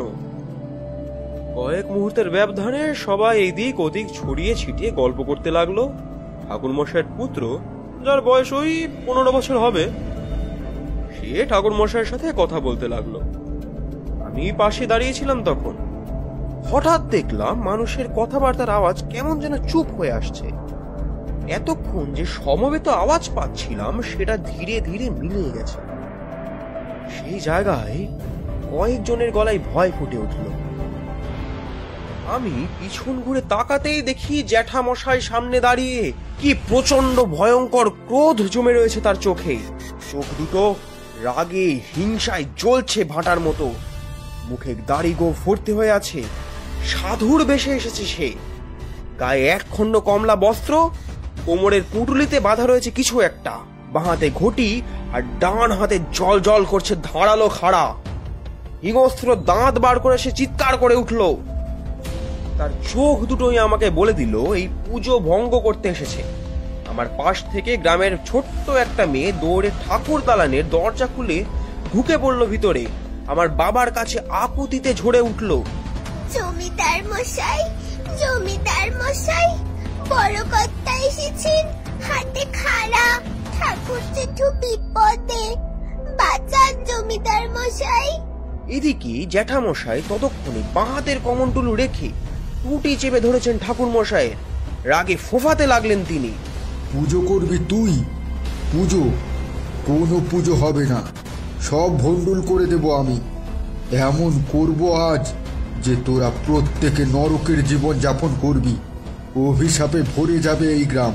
কয়েক মুহূর্তের ব্যবধানে সবাই এদিক ওদিক ছড়িয়ে ছিটিয়ে গল্প করতে লাগলো। ঠাকুর মশাইয়ের পুত্র, যার বয়স ওই 15 বছর হবে, সে ঠাকুর মশাইয়ের সাথে কথা বলতে লাগলো। আমি পাশে দাঁড়িয়েছিলাম। তখন হঠাৎ দেখলাম মানুষের কথাবার্তার আওয়াজ কেমন যেন চুপ হয়ে আসছে। এতক্ষণ যে সমবেত আওয়াজ পাচ্ছিলাম সেটা ধীরে ধীরে মিলিয়ে গেছে। সেই জায়গায় কয়েকজনের গলায় ভয় ফুটে উঠল। আমি পিছন ঘুরে তাকাতেই দেখি জ্যাঠামশাই সামনে দাঁড়িয়ে। কি প্রচন্ড ভয়ঙ্কর ক্রোধ জমে রয়েছে তার চোখে। চোখ দুটো রাগে হিংসায় জ্বলছে ভাটার মতো। মুখে দাড়ি গো ভর্তি হয়ে আছে। সাধুর বেশে এসেছে সে। গায়ে এক খণ্ড কমলা বস্ত্র, কোমরের পুঁটুলিতে বাঁধা রয়েছে কিছু একটা, বাঁ হাতে ঘটি আর ডান হাতে জল জল করছে ধারালো খাড়া। হিংস্র দাঁত বার করে সে চিৎকার করে উঠল। তার চোখ দুটোই আমাকে বলে দিল এই পুজো ভঙ্গ করতে এসেছে। আমার পাশ থেকে গ্রামের ছোট্ট একটা মেয়ে দৌড়ে ঠাকুর দালানের দরজা খুলে ঢুকে পড়লো ভিতরে। আমার বাবার কাছে আকুতিতে ঝরে উঠল, জমিদার মশাই, জমিদার মশাই, বড় কর্তা এসেছেন, হাতে খাড়া, ঠাকুর জেঠু বিপদে, বাঁচান জমিদার মশাই। এদিকে জ্যাঠামশাই ততক্ষণে বাঁ হাতের কমণ্ডলু রেখে টুটি চেপে ধরেছেন ঠাকুর মশাইয়ের। রাগে ফোফাতে লাগলেন তিনি। পুজো করবি তুই? পুজো? কোনো পুজো হবে না, সব ভণ্ডুল করে দেব আমি। এমন করব আজ যে তোরা প্রত্যেকে নরকের জীবন যাপন করবি। অভিশাপে ভরে যাবে এই গ্রাম।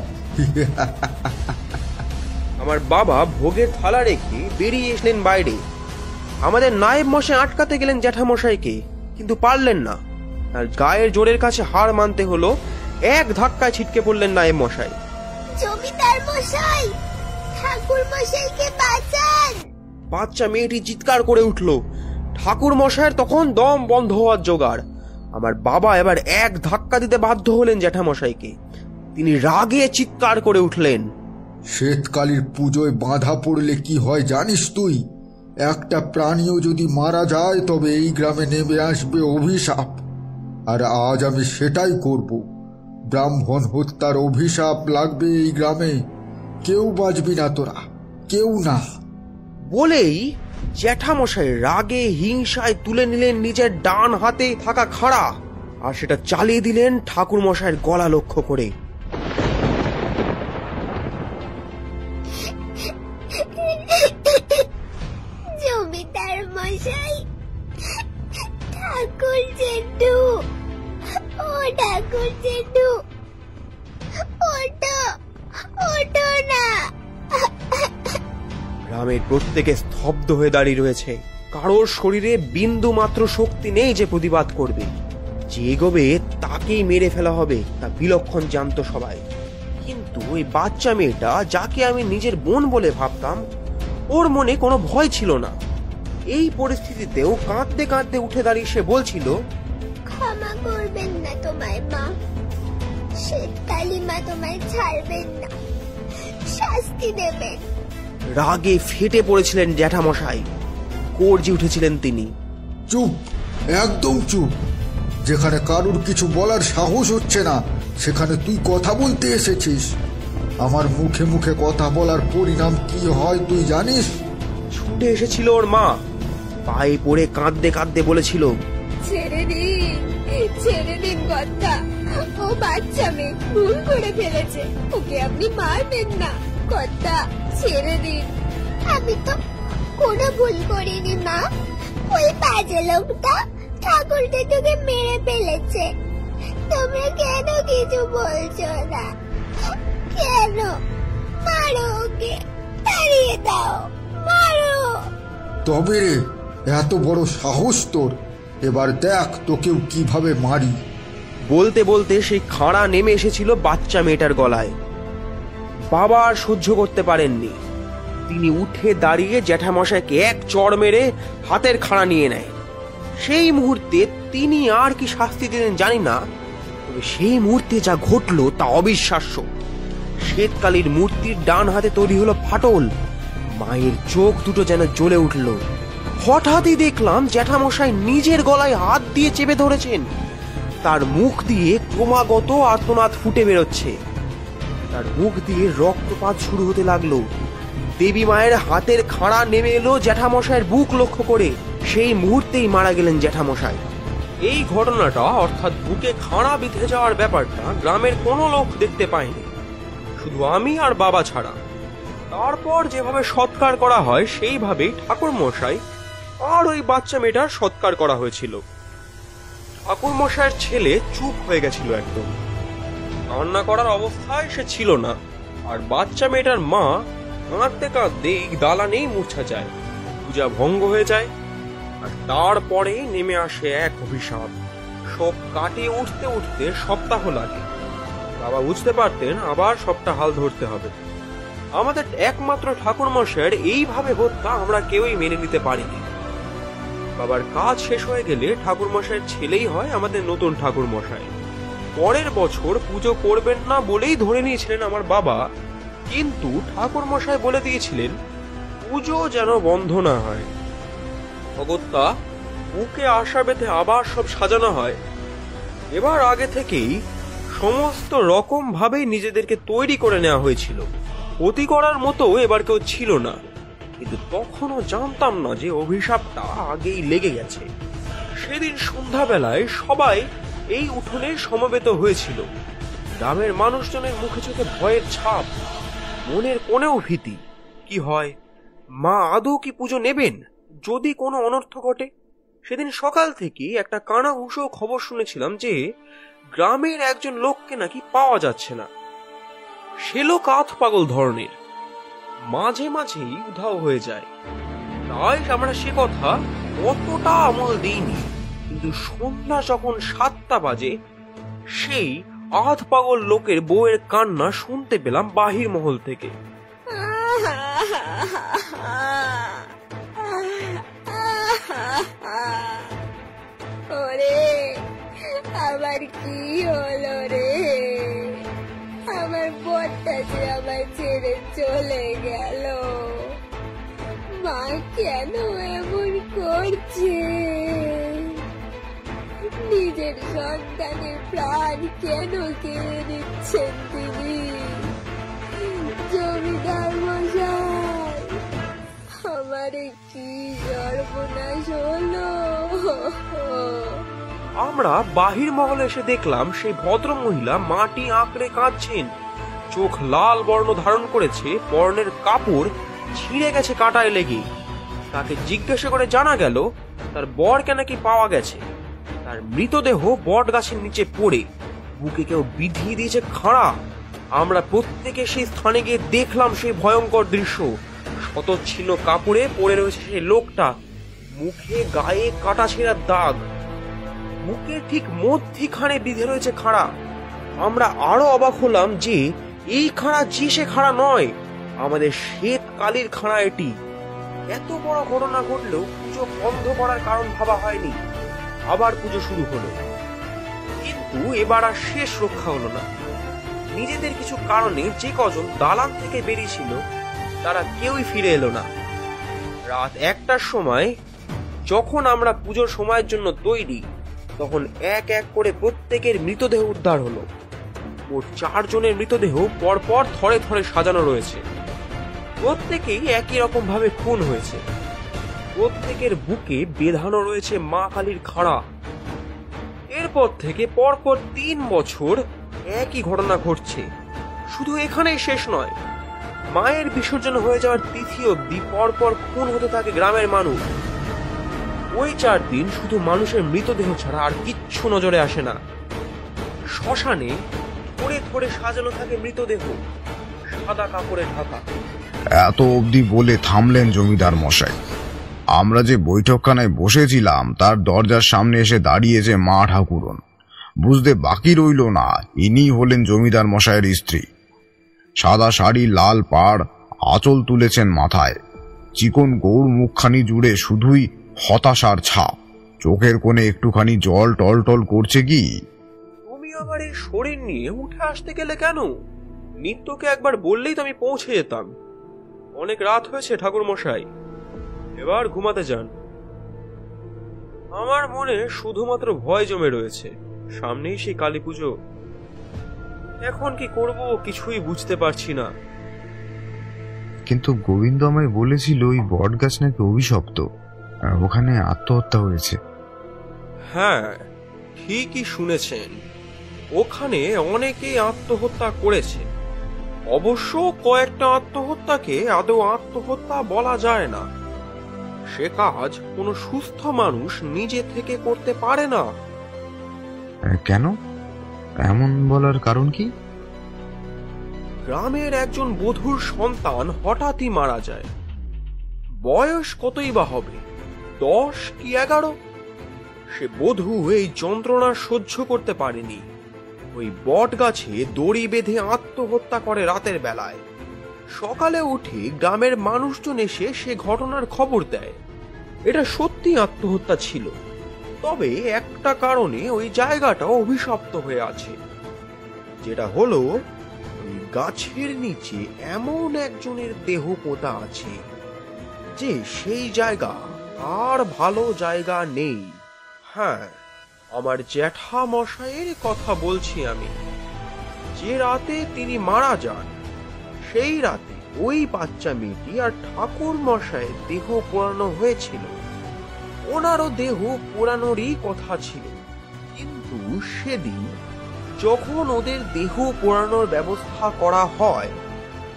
আমার বাবা ভোগের থালা রেখে বেরিয়ে এসলেন বাইরে। আমাদের নায়েব মশাই আটকাতে গেলেন জ্যাঠামশাইকে, কিন্তু পারলেন না। আর গায়ের জোরের কাছে হার মানতে হলো। এক ধাক্কায় ছিটকে পড়লেন নায়েব মশাই। জমিদার মশাই, ঠাকুর মশাইকে বাঁচান। বাচ্চা মেয়েটি চিৎকার করে উঠল। ঠাকুর মশাইয়ের তখন দম বন্ধ হওয়ার জোগাড়। আমার বাবা এবার এক ধাক্কা দিতে বাধ্য হলেন জ্যাঠামশাইকে। তিনি রাগে চিৎকার করে উঠলেন, শ্বেতকালীর পুজোয় বাধা পড়লে কি হয় জানিস তুই? একটা প্রাণীও যদি মারা যায় তবে এই গ্রামে নেমে আসবে অভিশাপ। আর আজ আমি সেটাই করব। ব্রাহ্মণ হত্যার অভিশাপ লাগবে এই গ্রামে। কেউ বাঁচবি না তোরা, কেউ না। বলেই জ্যাঠামশাই রাগে হিংসায় তুলে নিলেন নিজের ডান হাতে থাকা খাড়া, আর সেটা চালিয়ে দিলেন ঠাকুর মশাইয়ের গলা লক্ষ্য করে। জমিদার মশাই, ঠাকুর জেঠু, ও ঠাকুর জেঠু, ওঠো, ওঠো না। গ্রামের প্রত্যেকে স্তব্ধ হয়ে দাঁড়িয়ে রয়েছে। কারোর শরীরে বিন্দু মাত্র শক্তি নেই যে প্রতিবাদ করবে। যে এগোবে তাকেই মেরে ফেলা হবে, তা বিলক্ষণ জানতো সবাই। কিন্তু ওই বাচ্চা মেয়েটা, যাকে আমি নিজের বোন বলে ভাবতাম, ওর মনে কোনো ভয় ছিল না। এই পরিস্থিতিতেও কাঁদতে কাঁদতে উঠে দাঁড়িয়ে সে বলছিল, ক্ষমা করবেন না তোমায় মা, শ্বেতকালী মা তোমায় ছাড়বেন না, শাস্তি দেবেন। রাগে ফেটে পড়েছিলেন জ্যাঠামশাই, গর্জে উঠেছিলেন তিনি। চুপ, একদম চুপ। যেখানে কারুর কিছু বলার সাহস হচ্ছে না সেখানে তুই কথা বলতে এসেছিস। আমার মুখে মুখে কথা বলার পরিণাম কি হয় তুই জানিস? ছুটে এসেছিল ওর মা, পায়ে পড়ে কাঁদতে কাঁদতে বলেছিল, ছেড়ে দিন, ছেড়ে দিন কর্তা, ও ও বাচ্চা মেয়ে ভুল করে ফেলেছে, ওকে আপনি মারবেন না। কর্তা ছেড়ে দিন। আমি তো কোনো ভুল করিনি মা, ওই বাজে লোকটা ঠাকুর দাদুকে মেরে ফেলেছে। তোমরা কেন কিছু বলছো না? কেন? মারো ওকে, তাড়িয়ে দাও, মারো। তবে রে, এত বড় সাহস তোর, এবার দেখ তোকেও কিভাবে মারি। বলতে বলতে সেই খাঁড়া নেমে এসেছিল বাচ্চা মেয়েটার গলায়। বাবা আর সহ্য করতে পারেননি, তিনি উঠে দাঁড়িয়ে জ্যাঠামশাইকে এক চড় মেরে হাতের খাঁড়া নিয়ে নেয়। সেই মুহূর্তে তিনি আর কি শাস্তি দিলেন জানি না, তবে সেই মুহূর্তে যা ঘটলো তা অবিশ্বাস্য। শ্বেতকালীর মূর্তির ডান হাতে তৈরি হলো ফাটল, মায়ের চোখ দুটো যেন জ্বলে উঠল। হঠাৎই দেখলাম জ্যাঠামশাই নিজের গলায় হাত দিয়ে চেপে ধরেছেন, তার মুখ দিয়ে ক্রমাগত আর্তনাদ ফুটে বেরোচ্ছে, তার মুখ দিয়ে রক্তপাত শুরু হতে লাগলো। দেবী মায়ের হাতের খাঁড়া নেমে এলো জ্যাঠামশাইয়ের বুক লক্ষ্য করে, সেই মুহূর্তেই মারা গেলেন জ্যাঠামশাই। এই ঘটনাটা অর্থাৎ বুকে খাঁড়া বিঁধে যাওয়ার ব্যাপারটা গ্রামের কোনো লোক দেখতে পায়নি, শুধু আমি আর বাবা ছাড়া। তারপর যেভাবে সৎকার করা হয় সেইভাবেই ঠাকুর মশাই আর ওই বাচ্চা মেয়েটার সৎকার করা হয়েছিল। ঠাকুর মশাইয়ের ছেলে চুপ হয়ে গেছিল, একদম কান্না করার অবস্থায় সে ছিল না, আর বাচ্চা মেয়েটার মা কাঁদতে কাঁদতে দালানেই মূর্ছা যায়, পূজা ভঙ্গ হয়ে যায়। আর তারপরে নেমে আসে এক অভিশাপ। সব কাটিয়ে উঠতে উঠতে সপ্তাহ লাগে। বাবা বুঝতে পারতেন আবার সবটা হাল ধরতে হবে। আমাদের একমাত্র ঠাকুর মশাইয়ের এইভাবে হত্যা আমরা কেউই মেনে নিতে পারিনি। বাবার কাজ শেষ হয়ে গেলে ঠাকুর মশাইয়ের ছেলেই হয় আমাদের নতুন ঠাকুর মশাই। পরের বছর পুজো করবেন না বলেই ধরে নিয়েছিলেন আমার বাবা, কিন্তু ঠাকুর মশাই বলে দিয়েছিলেন পুজো যেন বন্ধ না হয়। অগত্যা বুকে আশা বেঁধে আবার সব সাজানো হয়। এবার আগে থেকেই সমস্ত রকম ভাবেই নিজেদেরকে তৈরি করে নেওয়া হয়েছিল, ক্ষতি করার মতো এবার কেউ ছিল না। কিন্তু তখনও জানতাম না যে অভিশাপটা আগেই লেগে গেছে। সেদিন সন্ধ্যাবেলায় সবাই এই উঠোনে সমবেত হয়েছিল। গ্রামের মানুষজনের মুখে চোখে ভয়ের ছাপ, মনের কোনেও ভীতি। কি হয়, মা আদৌ কি পুজো নেবেন যদি কোনো অনর্থ ঘটে? সেদিন সকাল থেকে একটা কানাঘুষো খবর শুনেছিলাম যে গ্রামের একজন লোককে নাকি পাওয়া যাচ্ছে না। সে লোক আধ পাগল ধরনের, মাঝে মাঝেই উধাও হয়ে যায়। তাই আমরা সে কথা অতটা আমল দিইনি, কিন্তু সন্ধ্যা যখন 7টা বাজে সেই আধ পাগল লোকের বউয়ের কান্না শুনতে পেলাম বাহির মহল থেকে। ওরে আবার কি হলো রে? আমার বরটা যে আমার ছেড়ে চলে গেল, মা কেন এমন করছে? নিজের সন্তানের প্রাণ কেন কেড়ে নিচ্ছেন তিনি? জমিদার মশাই, আমারে কি সর্বনাশ হলো? আমরা বাহির মহলে এসে দেখলাম সেই ভদ্র মহিলা মাটি আঁকড়ে কাঁদছেন, চোখ লাল বর্ণ ধারণ করেছে, পরনের কাপড় ছিঁড়ে গেছে কাঁটায় লেগে। তাকে জিজ্ঞাসা করে জানা গেল তার বরকে নাকি পাওয়া গেছে, তার মৃতদেহ বট গাছের নিচে পড়ে, বুকে কেউ বিধিয়ে দিয়েছে খাঁড়া। আমরা প্রত্যেকে সেই স্থানে গিয়ে দেখলাম সেই ভয়ঙ্কর দৃশ্য। শতচ্ছিন্ন কাপড়ে পড়ে রয়েছে সেই লোকটা, মুখে গায়ে কাটা ছেঁড়ার দাগ, বুকের ঠিক মধ্যিখানে বিধে রয়েছে খাঁড়া। আমরা আরো অবাক হলাম যে এই খাঁড়া যে সে খাঁড়া নয়, আমাদের শ্বেত কালীর খাঁড়া এটি। এত বড় ঘটনা ঘটলেও পুজো বন্ধ করার কারণ ভাবা হয়নি। আবার পুজো শুরু হলো, কিন্তু এবার আর শেষ রক্ষা হলো না। নিজেদের কিছু কারণে যে কজন দালান থেকে বেরিয়েছিল তারা কেউই ফিরে এলো না। রাত 1টার সময় যখন আমরা পুজোর সময়ের জন্য তৈরি, তখন এক এক করে প্রত্যেকের মৃতদেহ উদ্ধার হলো। মোট 4 জনের মৃতদেহ পরপর থরে থরে সাজানো রয়েছে। প্রত্যেকেই একই রকম ভাবে খুন হয়েছে। প্রত্যেকের বুকে বেঁধানো রয়েছে মা কালীর খাঁড়া। এরপর থেকে পরপর 3 বছর একই ঘটনা ঘটছে। শুধু এখানেই শেষ নয়, মায়ের বিসর্জন হয়ে যাওয়ার তিথি অবধি পরপর খুন হতে থাকে গ্রামের মানুষ। ওই 4 দিন শুধু মানুষের মৃতদেহ ছাড়া আর কিচ্ছু নজরে আসে না। শ্মশানে থরে থরে সাজানো থাকে মৃতদেহ, সাদা কাপড়ে ঢাকা। এত অবধি বলে থামলেন জমিদার মশাই। আমরা যে বৈঠকখানায় বসেছিলাম তার দরজার সামনে এসে দাঁড়িয়েছে মা ঠাকুরন। বুঝতে বাকি রইল না, ইনি হলেন জমিদার মশাইয়ের স্ত্রী। সাদা শাড়ি, লাল পাড়, আঁচল তুলেছেন মাথায়। চিকন গৌর মুখখানি জুড়ে শুধুই হতাশার ছাপ। চোখের কোণে একটুখানি জল টলটল করছে। কি তুমি আমার এই শরীর নিয়ে উঠে আসতে গেলে কেন? নিত্যকে একবার বললেই তো আমি পৌঁছে যেতাম। অনেক রাত হয়েছে ঠাকুর মশাই, এবার ঘুমাতে যান। আমার মনে শুধুমাত্র ভয় জমে রয়েছে। সামনেই সেই কালী পুজো। এখন কি করব কিছুই বুঝতে পারছি না। কিন্তু গোবিন্দ আমায় বলেছিল ওই বট গাছ নাকি অভিশপ্ত, ওখানে আত্মহত্যা হয়েছে। হ্যাঁ, ঠিকই শুনেছেন। ওখানে অনেকেই আত্মহত্যা করেছে। অবশ্য কয়েকটা আত্মহত্যাকে আদৌ আত্মহত্যা বলা যায় না। সে কাজ কোনো সুস্থ মানুষ নিজে থেকে করতে পারে না। কেন? এমন বলার কারণ কি? গ্রামের একজন বধূর সন্তান হঠাৎই মারা যায়। বয়স কতই বা হবে, 10 কি 11। সে বধূ এই যন্ত্রণা সহ্য করতে পারেনি। ওই বট গাছে দড়ি বেঁধে আত্মহত্যা করে রাতের বেলায়। সকালে উঠে গ্রামের মানুষজন এসে সে ঘটনার খবর দেয়। এটা সত্যি আত্মহত্যা ছিল, তবে একটা কারণে ওই জায়গাটা অভিশপ্ত হয়ে আছে। যেটা হলো, ওই গাছের নিচে এমন একজনের দেহ পোঁতা আছে যে সেই জায়গা আর ভালো জায়গা নেই। হ্যাঁ, আমার জ্যাঠা মশাইয়ের কথা বলছি আমি। যে রাতে তিনি মারা যান, সেই রাতে ওই বাচ্চা মেয়েটি আর ঠাকুর মশাইয়ের দেহ পোড়ানো হয়েছিল। ওনারও দেহ পোড়ানোরই কথা ছিল, কিন্তু সেদিন যখন ওদের দেহ পোড়ানোর ব্যবস্থা করা হয়,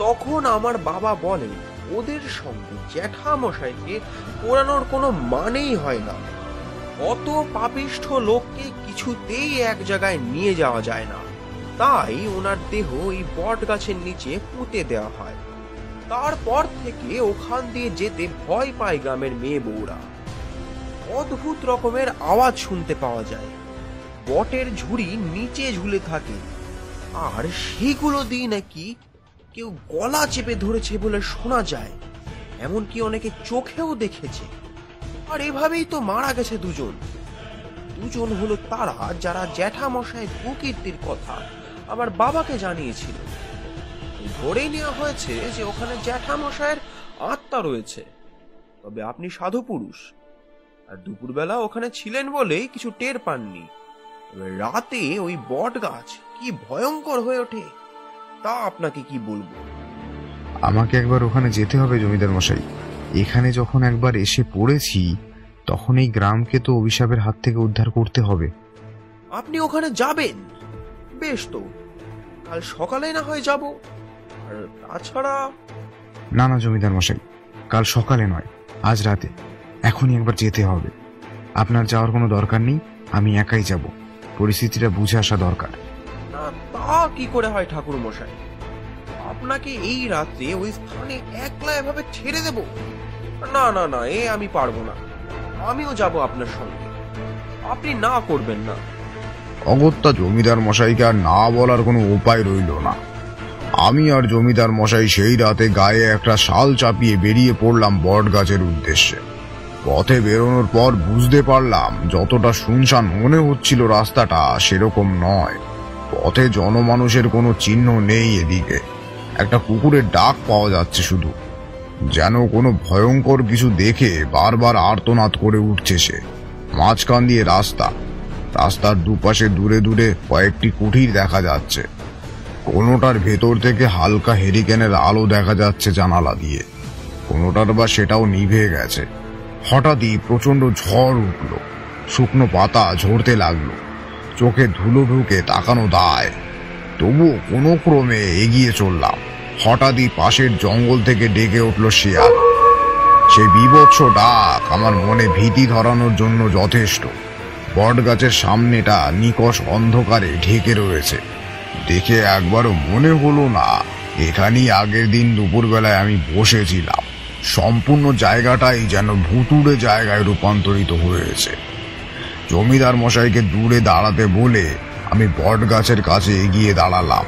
তখন আমার বাবা বলে ওদের সঙ্গে জ্যাঠা মশাইকে পোড়ানোর কোনো মানেই হয় না। অত পাপিষ্ঠ লোককে কিছুতেই এক জায়গায় নিয়ে যাওয়া যায় না। তাই ওনার দেহ এই বট গাছের নিচে পুঁতে দেওয়া হয়। তারপর থেকে ওখান দিয়ে যেতে ভয় পায় গ্রামের মেয়ে বউরা। অদ্ভুত রকমের আওয়াজ শুনতে পাওয়া যায়। বটের ঝুড়ি নিচে ঝুলে থাকে, আর সেগুলো দিয়ে নাকি কেউ গলা চেপে ধরেছে বলে শোনা যায়। এমনকি অনেকে চোখেও দেখেছে। আর এভাবেই তো মারা গেছে দুজন হলো তারা যারা জ্যাঠামশাই কুকীর্তির কথা আমার বাবাকে জানিয়েছিল। ধরেই নেওয়া হয়েছে যে ওখানে জ্যাঠামশাইয়ের আত্মা রয়েছে। তবে আপনি সাধু পুরুষ, আর দুপুরবেলা ওখানে ছিলেন বলেই কিছু টের পাননি। রাতে ওই বট গাছ কি ভয়ঙ্কর হয়ে ওঠে তা আপনাকে কি বলবো। আমাকে একবার ওখানে যেতে হবে জমিদার মশাই। এখানে যখন একবার এসে পড়েছি, তখন এই গ্রামকে তো অভিশাপের হাত থেকে উদ্ধার করতে হবে। আপনি ওখানে যাবেন? বেশ, তো কাল সকালে না হয় যাব। আর তাছাড়া না না জমিদার মশাই, কাল সকালে নয়, আজ রাতে, এখনই একবার যেতে হবে। আপনার যাওয়ার কোনো দরকার নেই, আমি একাই যাব। পরিস্থিতিটা বুঝে আসা দরকার। না, তা কি করে হয় ঠাকুর মশাই? আপনাকে এই রাত্রে ওই স্থানে একলা এভাবে ছেড়ে দেব? না না না, এ আমি পারবো না। আমিও যাব আপনার সঙ্গে। আপনি না করবেন না। অগত্যা জমিদার মশাইকে আর না বলার কোনো উপায় রইল না। আমি আর জমিদার মশাই সেই রাতে গায়ে একটা শাল চাপিয়ে বেরিয়ে পড়লাম বট গাছের উদ্দেশ্যে। পথে বেরোনোর পর বুঝতে পারলাম যতটা শুনশান মনে হচ্ছিল রাস্তাটা সেরকম নয়। পথে জনমানুষের কোনো চিহ্ন নেই। এদিকে একটা কুকুরের ডাক পাওয়া যাচ্ছে শুধু, যেন কোনো ভয়ঙ্কর কিছু দেখে বারবার আর্তনাদ করে উঠছে সে। মাঝখান দিয়ে রাস্তার দুপাশে দূরে দূরে কয়েকটি কুঠির দেখা যাচ্ছে। কোনোটার ভেতর থেকে হালকা হেরিকেনের আলো দেখা যাচ্ছে জানালা দিয়ে, কোনোটার বা সেটাও নিভে গেছে। হঠাৎই প্রচন্ড ঝড় উঠল, শুকনো পাতা ঝরতে লাগলো। চোখে ধুলো ঢুকে তাকানো দায়। তবুও কোনো ক্রমে এগিয়ে চললাম। হঠাৎই পাশের জঙ্গল থেকে ডেকে উঠল শিয়াল। সেই বীভৎস ডাক আমার মনে ভীতি ধরানোর জন্য যথেষ্ট। বট গাছের সামনেটা নিকষ অন্ধকারে ঢেকে রয়েছে। দেখে একবারও মনে হলো না এখানেই আগের দিন দুপুরবেলায় আমি বসেছিলাম। সম্পূর্ণ জায়গাটাই যেন ভুতুড়ে জায়গায় রূপান্তরিত হয়েছে। জমিদার মশাইকে দূরে দাঁড়াতে বলে আমি বট গাছের কাছে এগিয়ে দাঁড়ালাম।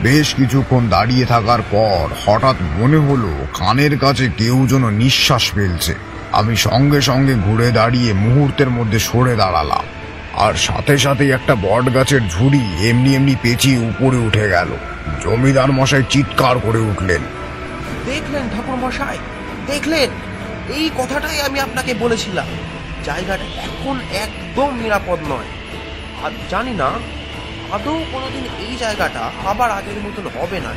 বেশ কিছুক্ষণ দাঁড়িয়ে থাকার পর হঠাৎ মনে হলো কানের কাছে কেউ যেন নিঃশ্বাস ফেলছে। আমি সঙ্গে সঙ্গে ঘুরে দাঁড়িয়ে মুহূর্তের মধ্যে সরে দাঁড়ালাম, আর সাথে সাথেই একটা বট গাছের ঝুড়ি এমনি এমনি পেঁচিয়ে উপরে উঠে গেল। জমিদার মশাই চিৎকার করে উঠলেন, দেখলেন ঠাকুর মশাই, দেখলেন? এই কথাটাই আমি আপনাকে বলেছিলাম। জায়গাটা এখন একদম নিরাপদ নয়। আর জানি না আদৌ কোনোদিন এই জায়গাটা আবার আগের মতন হবে না।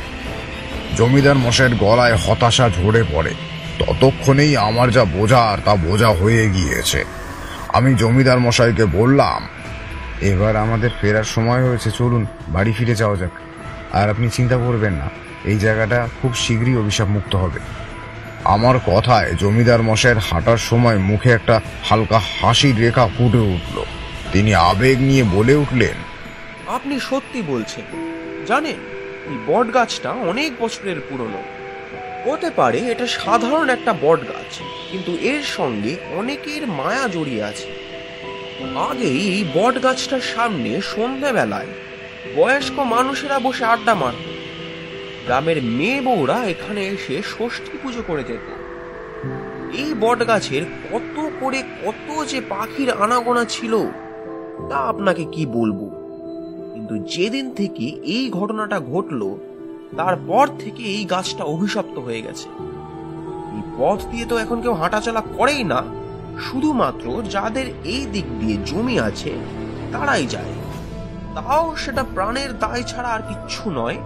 জমিদার মশাইয়ের গলায় হতাশা ঝরে পড়ে। ততক্ষণেই আমার যা বোঝার তা বোঝা হয়ে গিয়েছে। আমি জমিদার মশাইকে বললাম, এবার আমাদের ফেরার সময় হয়েছে, চলুন বাড়ি ফিরে যাওয়া যাক। আর আপনি চিন্তা করবেন না, এই জায়গাটা খুব শীঘ্রই অভিশাপ মুক্ত হবে। আমার কথায় জমিদার মশাইয়ের হাঁটার সময় মুখে একটা হালকা হাসির রেখা ফুটে উঠল। তিনি আবেগ নিয়ে বলে উঠলেন, আপনি সত্যি বলছেন। জানেন, এই বট গাছটা অনেক বছরের পুরনো। হতে পারে এটা সাধারণ একটা বট গাছ, কিন্তু এর সঙ্গে অনেকের মায়া জড়িয়ে আছে। আগে এই বট গাছটার সামনে সন্ধ্যাবেলায় বয়স্ক মানুষেরা বসে আড্ডা মারত। গ্রামের মেয়ে বউরা এখানে এসে ষষ্ঠী পুজো করে যেত। এই বট গাছের কত যে পাখির আনাগোনা ছিল তা আপনাকে কি বলবো। কিন্তু যেদিন থেকে এই ঘটনাটা ঘটলো তারপর থেকে এই গাছটা অভিশপ্ত হয়ে গেছে। এই পথ দিয়ে তো এখন কেউ হাঁটাচলা করেই না, শুধুমাত্র যাদের এই দিক দিয়ে জমি আছে তারাই যায়। তাও সেটা প্রাণের দায় ছাড়া আর কিচ্ছু নয়।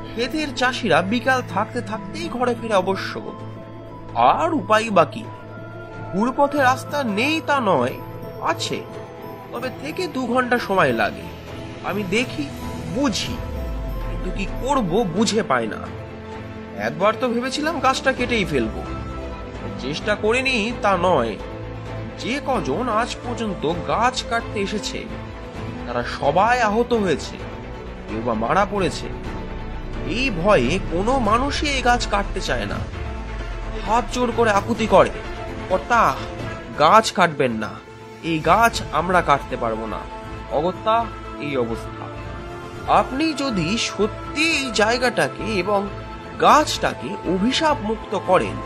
ক্ষেতের চাষিরা বিকাল থাকতে থাকতেই ঘরে ফিরে অবশ্য। আর উপায় বাকি, ঘুরপথে রাস্তা নেই তা নয়, আছে, তবে থেকে 2 ঘন্টা সময় লাগে। আমি দেখি, বুঝি, কিন্তু কি করব বুঝে পাই না। একবার তো ভেবেছিলাম গাছটা কেটেই ফেলবো, চেষ্টা করিনি তা নয়। যে কজন আজ পর্যন্ত গাছ কাটতে এসেছে তারা সবাই আহত হয়েছে, কেউ বা মারা পড়েছে। এই ভয়ে কোনো মানুষই এই গাছ কাটতে চায় না। হাত জোর করে আকুতি করে, কর্তা গাছ কাটবেন না, এই গাছ আমরা কাটতে পারবো না। অগত্যা এই অবস্থা। আপনি যদি সত্যি এই জায়গাটাকে এবং গাছটাকে অভিশাপ মুক্ত করেন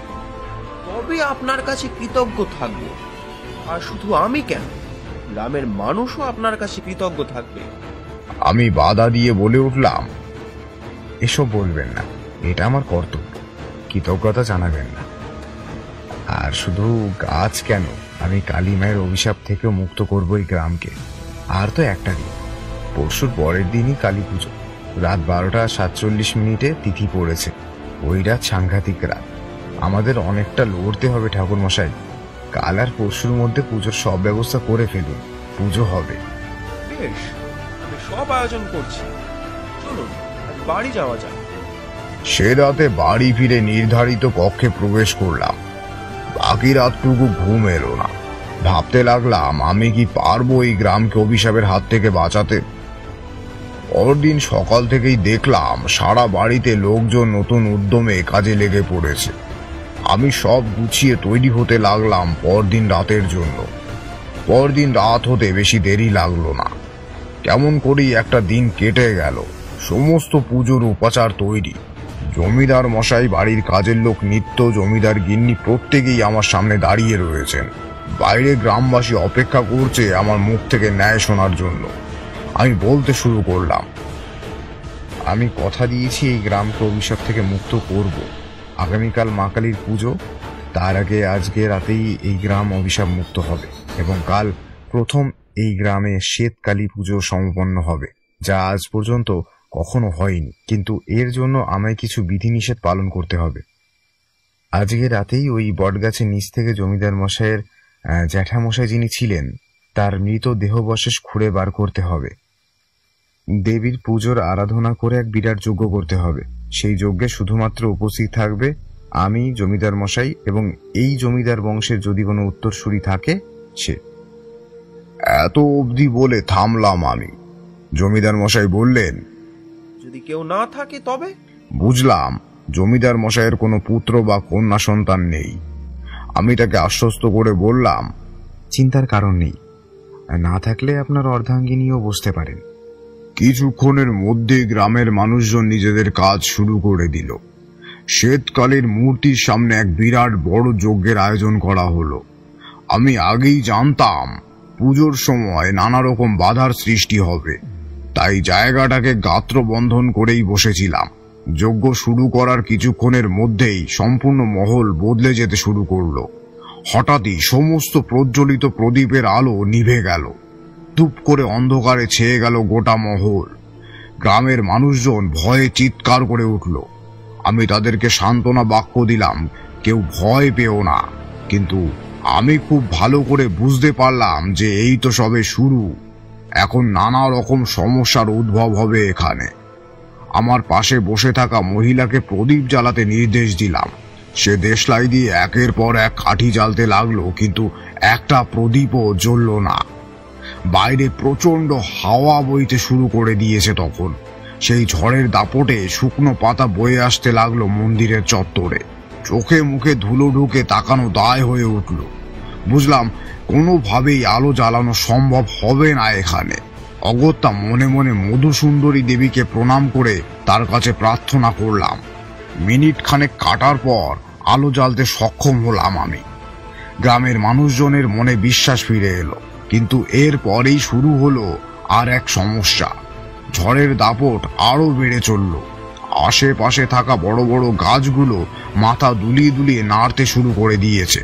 তবে আপনার কাছে কৃতজ্ঞ থাকবো। আর শুধু আমি কেন, গ্রামের মানুষও আপনার কাছে কৃতজ্ঞ থাকবে। আমি বাধা দিয়ে বলে উঠলাম, এসব বলবেন না, এটা আমার কর্তব্য, কৃতজ্ঞতা জানাবেন না। আর শুধু গাছ কেন, আমি কালী মায়ের অভিশাপ থেকেও মুক্ত করবো এই গ্রামকে। আর তো একটা দিন, পরশুর পরের দিনই কালী পুজো। রাত 12:47 তিথি পড়েছে। ওই রাত সাংঘাতিক রাত। আমাদের অনেকটা লড়তে হবে ঠাকুর মশাই। কাল আর পরশুর মধ্যে পুজোর সব ব্যবস্থা করে ফেলুন, পুজো হবে। বেশ, আমি সব আয়োজন করছি, চলুন বাড়ি যাওয়া যাক। সে রাতে বাড়ি ফিরে নির্ধারিত কক্ষে প্রবেশ করলাম। বাকি রাতটুকু ঘুম এলো না। ভাবতে লাগলাম আমি কি পারবো এই গ্রামকে অভিশাপের হাত থেকে বাঁচাতে। পরদিন সকাল থেকেই দেখলাম সারা বাড়িতে লোকজন নতুন উদ্যমে কাজে লেগে পড়েছে। আমি সব গুছিয়ে তৈরি হতে লাগলাম পরদিন রাতের জন্য। পরদিন রাত হতে বেশি দেরি লাগলো না। কেমন করেই একটা দিন কেটে গেল। সমস্ত পুজোর উপাচার তৈরি। জমিদার মশাই, বাড়ির কাজের লোক, নিত্য জমিদার গিন্নি প্রত্যেকেই আমার সামনে দাঁড়িয়ে রয়েছেন। বাইরে গ্রামবাসী অপেক্ষা করছে আমার মুখ থেকে ন্যায় শোনার জন্য। আমি বলতে শুরু করলাম, আমি কথা দিয়েছি এই গ্রামকে অভিশাপ থেকে মুক্ত করব। আগামীকাল মা কালীর পুজো, তার আগে আজকে রাতেই এই গ্রাম অভিশাপ মুক্ত হবে এবং কাল প্রথম এই গ্রামে শ্বেত কালী পুজো সম্পন্ন হবে, যা আজ পর্যন্ত কখনো হয়নি। কিন্তু এর জন্য আমায় কিছু বিধিনিষেধ পালন করতে হবে। আজকে রাতেই ওই বটগাছের নিচ থেকে জমিদার মশাইয়ের জ্যাঠামশাই যিনি ছিলেন তার মৃত দেহবশেষ খুঁড়ে বার করতে হবে। দেবীর পুজোর আরাধনা করে এক বিরাট যজ্ঞ করতে হবে। সেই যজ্ঞে শুধুমাত্র উপস্থিত থাকবে আমি, জমিদার মশাই এবং এই জমিদার বংশের যদি কোনো উত্তরসূরি থাকে সে। এত অবধি বলে থামলাম আমি। জমিদার মশাই বললেন, যদি কেউ না থাকে তবে? বুঝলাম জমিদার মশাইয়ের কোনো পুত্র বা কন্যা সন্তান নেই। আমি তাকে আশ্বস্ত করে বললাম, চিন্তার কারণ নেই, না থাকলে আপনার অর্ধাঙ্গিনীও বসতে পারেন। কিছুক্ষণের মধ্যে গ্রামের মানুষজন নিজেদের কাজ শুরু করে দিল। শ্বেতকালীর মূর্তির সামনে এক বিরাট বড় যজ্ঞের আয়োজন করা হলো। আমি আগেই জানতাম পুজোর সময় নানা রকম বাধার সৃষ্টি হবে, তাই জায়গাটাকে গাত্র বন্ধন করেই বসেছিলাম। যজ্ঞ শুরু করার কিছুক্ষণের মধ্যেই সম্পূর্ণ মহল বদলে যেতে শুরু করলো। হঠাৎই সমস্ত প্রজ্বলিত প্রদীপের আলো নিভে গেল। টুপ করে অন্ধকারে ছেয়ে গেল গোটা মহল। গ্রামের মানুষজন ভয়ে চিৎকার করে উঠল। আমি তাদেরকে সান্ত্বনা বাক্য দিলাম, কেউ ভয় পেও না। কিন্তু আমি খুব ভালো করে বুঝতে পারলাম যে এই তো সবে শুরু, এখন নানা রকম সমস্যার উদ্ভব হবে এখানে। আমার পাশে বসে থাকা মহিলাকে প্রদীপ জ্বালাতে নির্দেশ দিলাম। সে দেশলাই দিয়ে একের পর এক কাঠি জ্বালতে লাগলো, কিন্তু একটা প্রদীপও জ্বলল না। বাইরে প্রচন্ড হাওয়া বইতে শুরু করে দিয়েছে তখন। সেই ঝড়ের দাপটে শুকনো পাতা বয়ে আসতে লাগলো মন্দিরের চত্বরে। চোখে মুখে ধুলো ঢুকে তাকানো দায় হয়ে উঠল। বুঝলাম কোনোভাবেই আলো জ্বালানো সম্ভব হবে না এখানে। অগত্যা মনে মনে মধুসুন্দরী দেবীকে প্রণাম করে তার কাছে প্রার্থনা করলাম। মিনিট খানেক কাটার পর আলো জ্বালতে সক্ষম হলাম আমি। গ্রামের মানুষজনের মনে বিশ্বাস ফিরে এলো। কিন্তু এর পরেই শুরু হলো আর এক সমস্যা। ঝড়ের দাপট আরো বেড়ে চলল। আশেপাশে থাকা বড় বড় গাছগুলো মাথা দুলিয়ে দুলিয়ে নাড়তে শুরু করে দিয়েছে।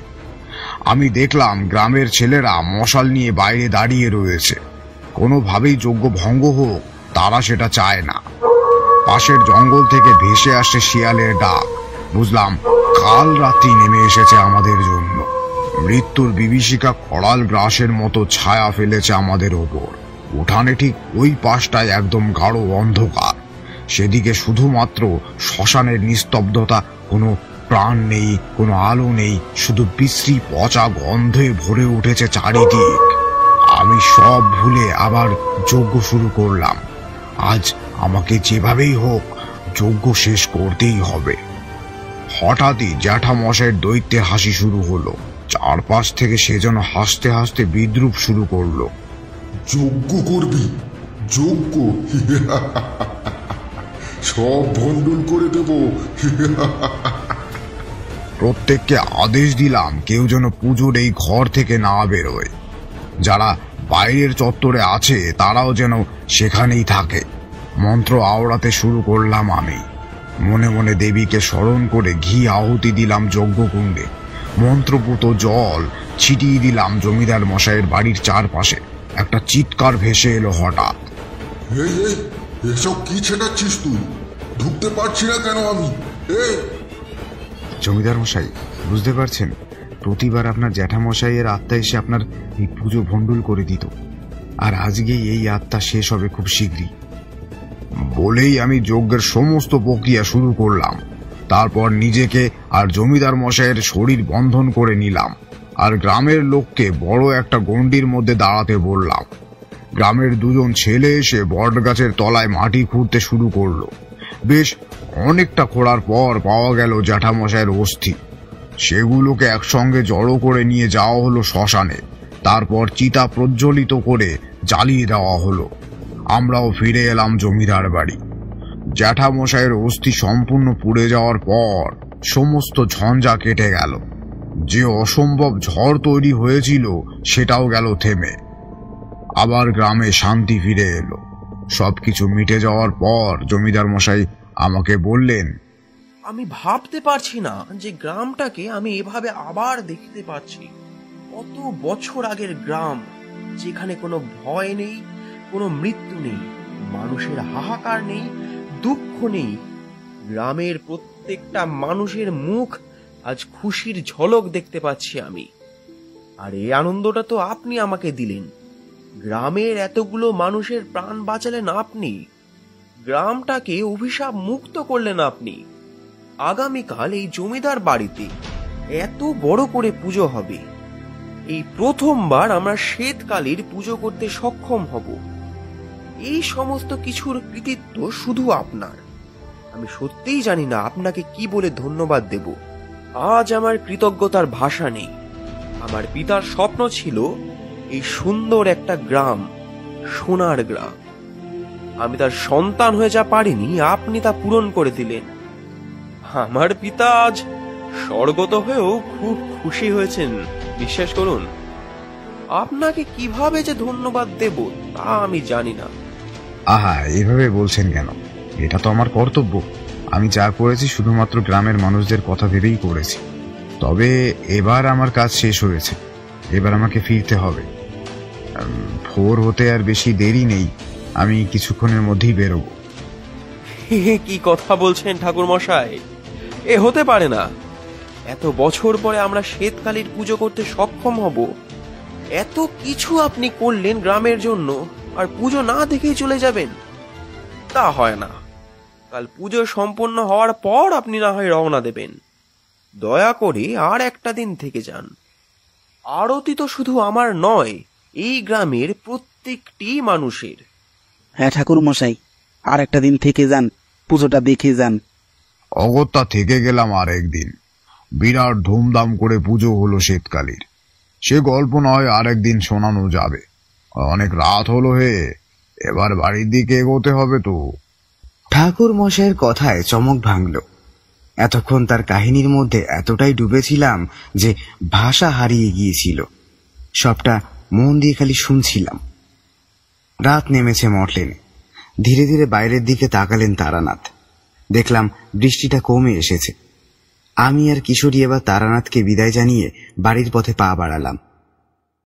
আমি দেখলাম গ্রামের ছেলেরা মশাল নিয়ে বাইরে দাঁড়িয়ে রয়েছে। কোনোভাবেই যজ্ঞ ভঙ্গ হোক তারা সেটা চায় না। পাশের জঙ্গল থেকে ভেসে আসে শিয়ালের ডাক। বুঝলাম কাল রাত্রি নেমে এসেছে আমাদের জন্য। মৃত্যুর বিভীষিকা করাল গ্রাসের মতো ছায়া ফেলেছে আমাদের ওপর। উঠানে ঠিক ওই পাশটায় একদম গাঢ় অন্ধকার। সেদিকে শুধুমাত্র শ্মশানের নিস্তব্ধতা, কোনো প্রাণ নেই, কোনো আলো নেই, শুধু বিশ্রী পচা গন্ধে ভরে উঠেছে চারিদিক। আমি সব ভুলে আবার যজ্ঞ শুরু করলাম। আজ আমাকে যেভাবেই হোক যজ্ঞ শেষ করতেই হবে। হঠাৎই জ্যাঠামশাইয়ের দৈত্যের হাসি শুরু হলো। চারপাশ থেকে সে যেন হাসতে হাসতে বিদ্রুপ শুরু করলো। যজ্ঞ করবি? যজ্ঞ? সব ভণ্ডুল করে দেব। প্রত্যেককে আদেশ দিলাম কেউ যেন পুজোর এই ঘর থেকে না বেরোয়। যারা বাইরের চত্বরে আছে তারাও যেন সেখানেই থাকে। মন্ত্র আওড়াতে শুরু করলাম আমি। মনে মনে দেবীকে স্মরণ করে ঘি আহুতি দিলাম যজ্ঞকুণ্ডে। মন্ত্রপুত জল ছিটিয়ে দিলাম জমিদার মশাইয়ের বাড়ির চারপাশে। একটা চিৎকার ভেসে এলো হঠাৎ। এই এসব কি ছেটাচ্ছিস তুই? ঢুকতে পারছি না কেন আমি? জমিদার মশাই, বুঝতে পারছেন, প্রতিবার আপনার জ্যাঠামশাইয়ের আত্মা এসে আপনার এই পুজো ভণ্ডুল করে দিত, আর আজকেই এই আত্মা শেষ হবে খুব শীঘ্রই। বলেই আমি যজ্ঞের সমস্ত প্রক্রিয়া শুরু করলাম। তারপর নিজেকে আর জমিদার মশাইয়ের শরীর বন্ধন করে নিলাম, আর গ্রামের লোককে বড় একটা গণ্ডির মধ্যে দাঁড়াতে বললাম। গ্রামের দুজন ছেলে এসে বট গাছের তলায় মাটি খুঁড়তে শুরু করলো। বেশ অনেকটা খোঁড়ার পর পাওয়া গেল জ্যাঠামশাইয়ের অস্থি। সেগুলোকে একসঙ্গে জড়ো করে নিয়ে যাওয়া হলো শ্মশানে। তারপর চিতা প্রজ্বলিত করে জ্বালিয়ে দেওয়া হলো। আমরাও ফিরে এলাম জমিদার বাড়ি। জ্যাঠামশাইয়ের অস্থি সম্পূর্ণ পুড়ে যাওয়ার পর সমস্ত ঝঞ্ঝা কেটে গেল। যে অসম্ভব ঝড় তৈরি হয়েছিল সেটাও গেল থেমে। আবার গ্রামে শান্তি ফিরে এলো। সবকিছু মিটে যাওয়ার পর জমিদার মশাই আমাকে বললেন, আমি ভাবতে পারছি না যে গ্রামটাকে আমি এভাবে আবার দেখতে পাচ্ছি। কত বছর আগের গ্রাম, যেখানে কোনো ভয় নেই, কোনো মৃত্যু নেই, মানুষের হাহাকার নেই, দুঃখ নেই। গ্রামের প্রত্যেকটা মানুষের মুখ আজ খুশির ঝলক দেখতে পাচ্ছি আমি। আর এই আনন্দটা তো আপনি আমাকে দিলেন। গ্রামের এতগুলো মানুষের প্রাণ বাঁচালেন আপনি, গ্রামটাকে অভিশাপ মুক্ত করলেন আপনি। আগামীকাল এই জমিদার বাড়িতে এত বড় করে পুজো হবে। এই প্রথমবার আমরা শ্বেতকালীর পুজো করতে সক্ষম হব। এই সমস্ত কিছুর কৃতিত্ব শুধু আপনার। আমি সত্যিই জানি না আপনাকে কি বলে ধন্যবাদ দেব। আজ আমার কৃতজ্ঞতার ভাষা নেই। আমার পিতার স্বপ্ন ছিল এই সুন্দর একটা গ্রাম, সোনার গ্রাম। আমি তার সন্তান হয়ে যা পারিনি, আপনি তা পূরণ করে দিলেন। আমার পিতা আজ স্বর্গত হয়েও খুব খুশি হয়েছেন, বিশ্বাস করুন। আপনাকে কিভাবে যে ধন্যবাদ দেব তা আমি জানি না। আহা, এভাবে বলছেন কেন? এটা তো আমার কর্তব্য। আমি যা করেছি শুধুমাত্র গ্রামের মানুষদের কথা ভেবেই করেছি। তবে এবার আমার কাজ শেষ হয়েছে, এবার আমাকে ফিরতে হবে। ভোর হতে আর বেশি দেরি নেই, আমি কিছুক্ষণের মধ্যেই বেরোবো। কি কথা বলছেন ঠাকুর মশাই? এ হতে পারে না। এত বছর পরে আমরা শ্বেতকালীর পুজো করতে সক্ষম হব। এত কিছু আপনি করলেন গ্রামের জন্য, আর পুজো না দেখেই চলে যাবেন? তা হয় না। কাল পুজো সম্পন্ন হওয়ার পর আপনি না হয় রওনা দেবেন। দয়া করে আর একটা দিন থেকে যান। আরতি তো শুধু আমার নয়, এই গ্রামের প্রত্যেকটি মানুষের। হ্যাঁ ঠাকুর মশাই, আর একটা দিন থেকে যান, পুজোটা দেখে যান। অগত্যা থেকে গেলাম আর একদিন। বিরাট ধুমধাম করে পুজো হলো শ্বেতকালীর। সে গল্প নয় আর একদিন শোনানো যাবে। অনেক রাত হলো হে, এবার বাড়ির দিকে এগোতে হবে তো। ঠাকুর মশাইয়ের কথায় চমক ভাঙল। এতক্ষণ তার কাহিনীর মধ্যে এতটাই ডুবেছিলাম যে ভাষা হারিয়ে গিয়েছিল। সবটা মন দিয়ে খালি শুনছিলাম। রাত নেমেছে মটলেনে। ধীরে ধীরে বাইরের দিকে তাকালেন তারানাথ। দেখলাম বৃষ্টিটা কমে এসেছে। আমি আর কিশোরী এবার তারানাথকে বিদায় জানিয়ে বাড়ির পথে পা বাড়ালাম।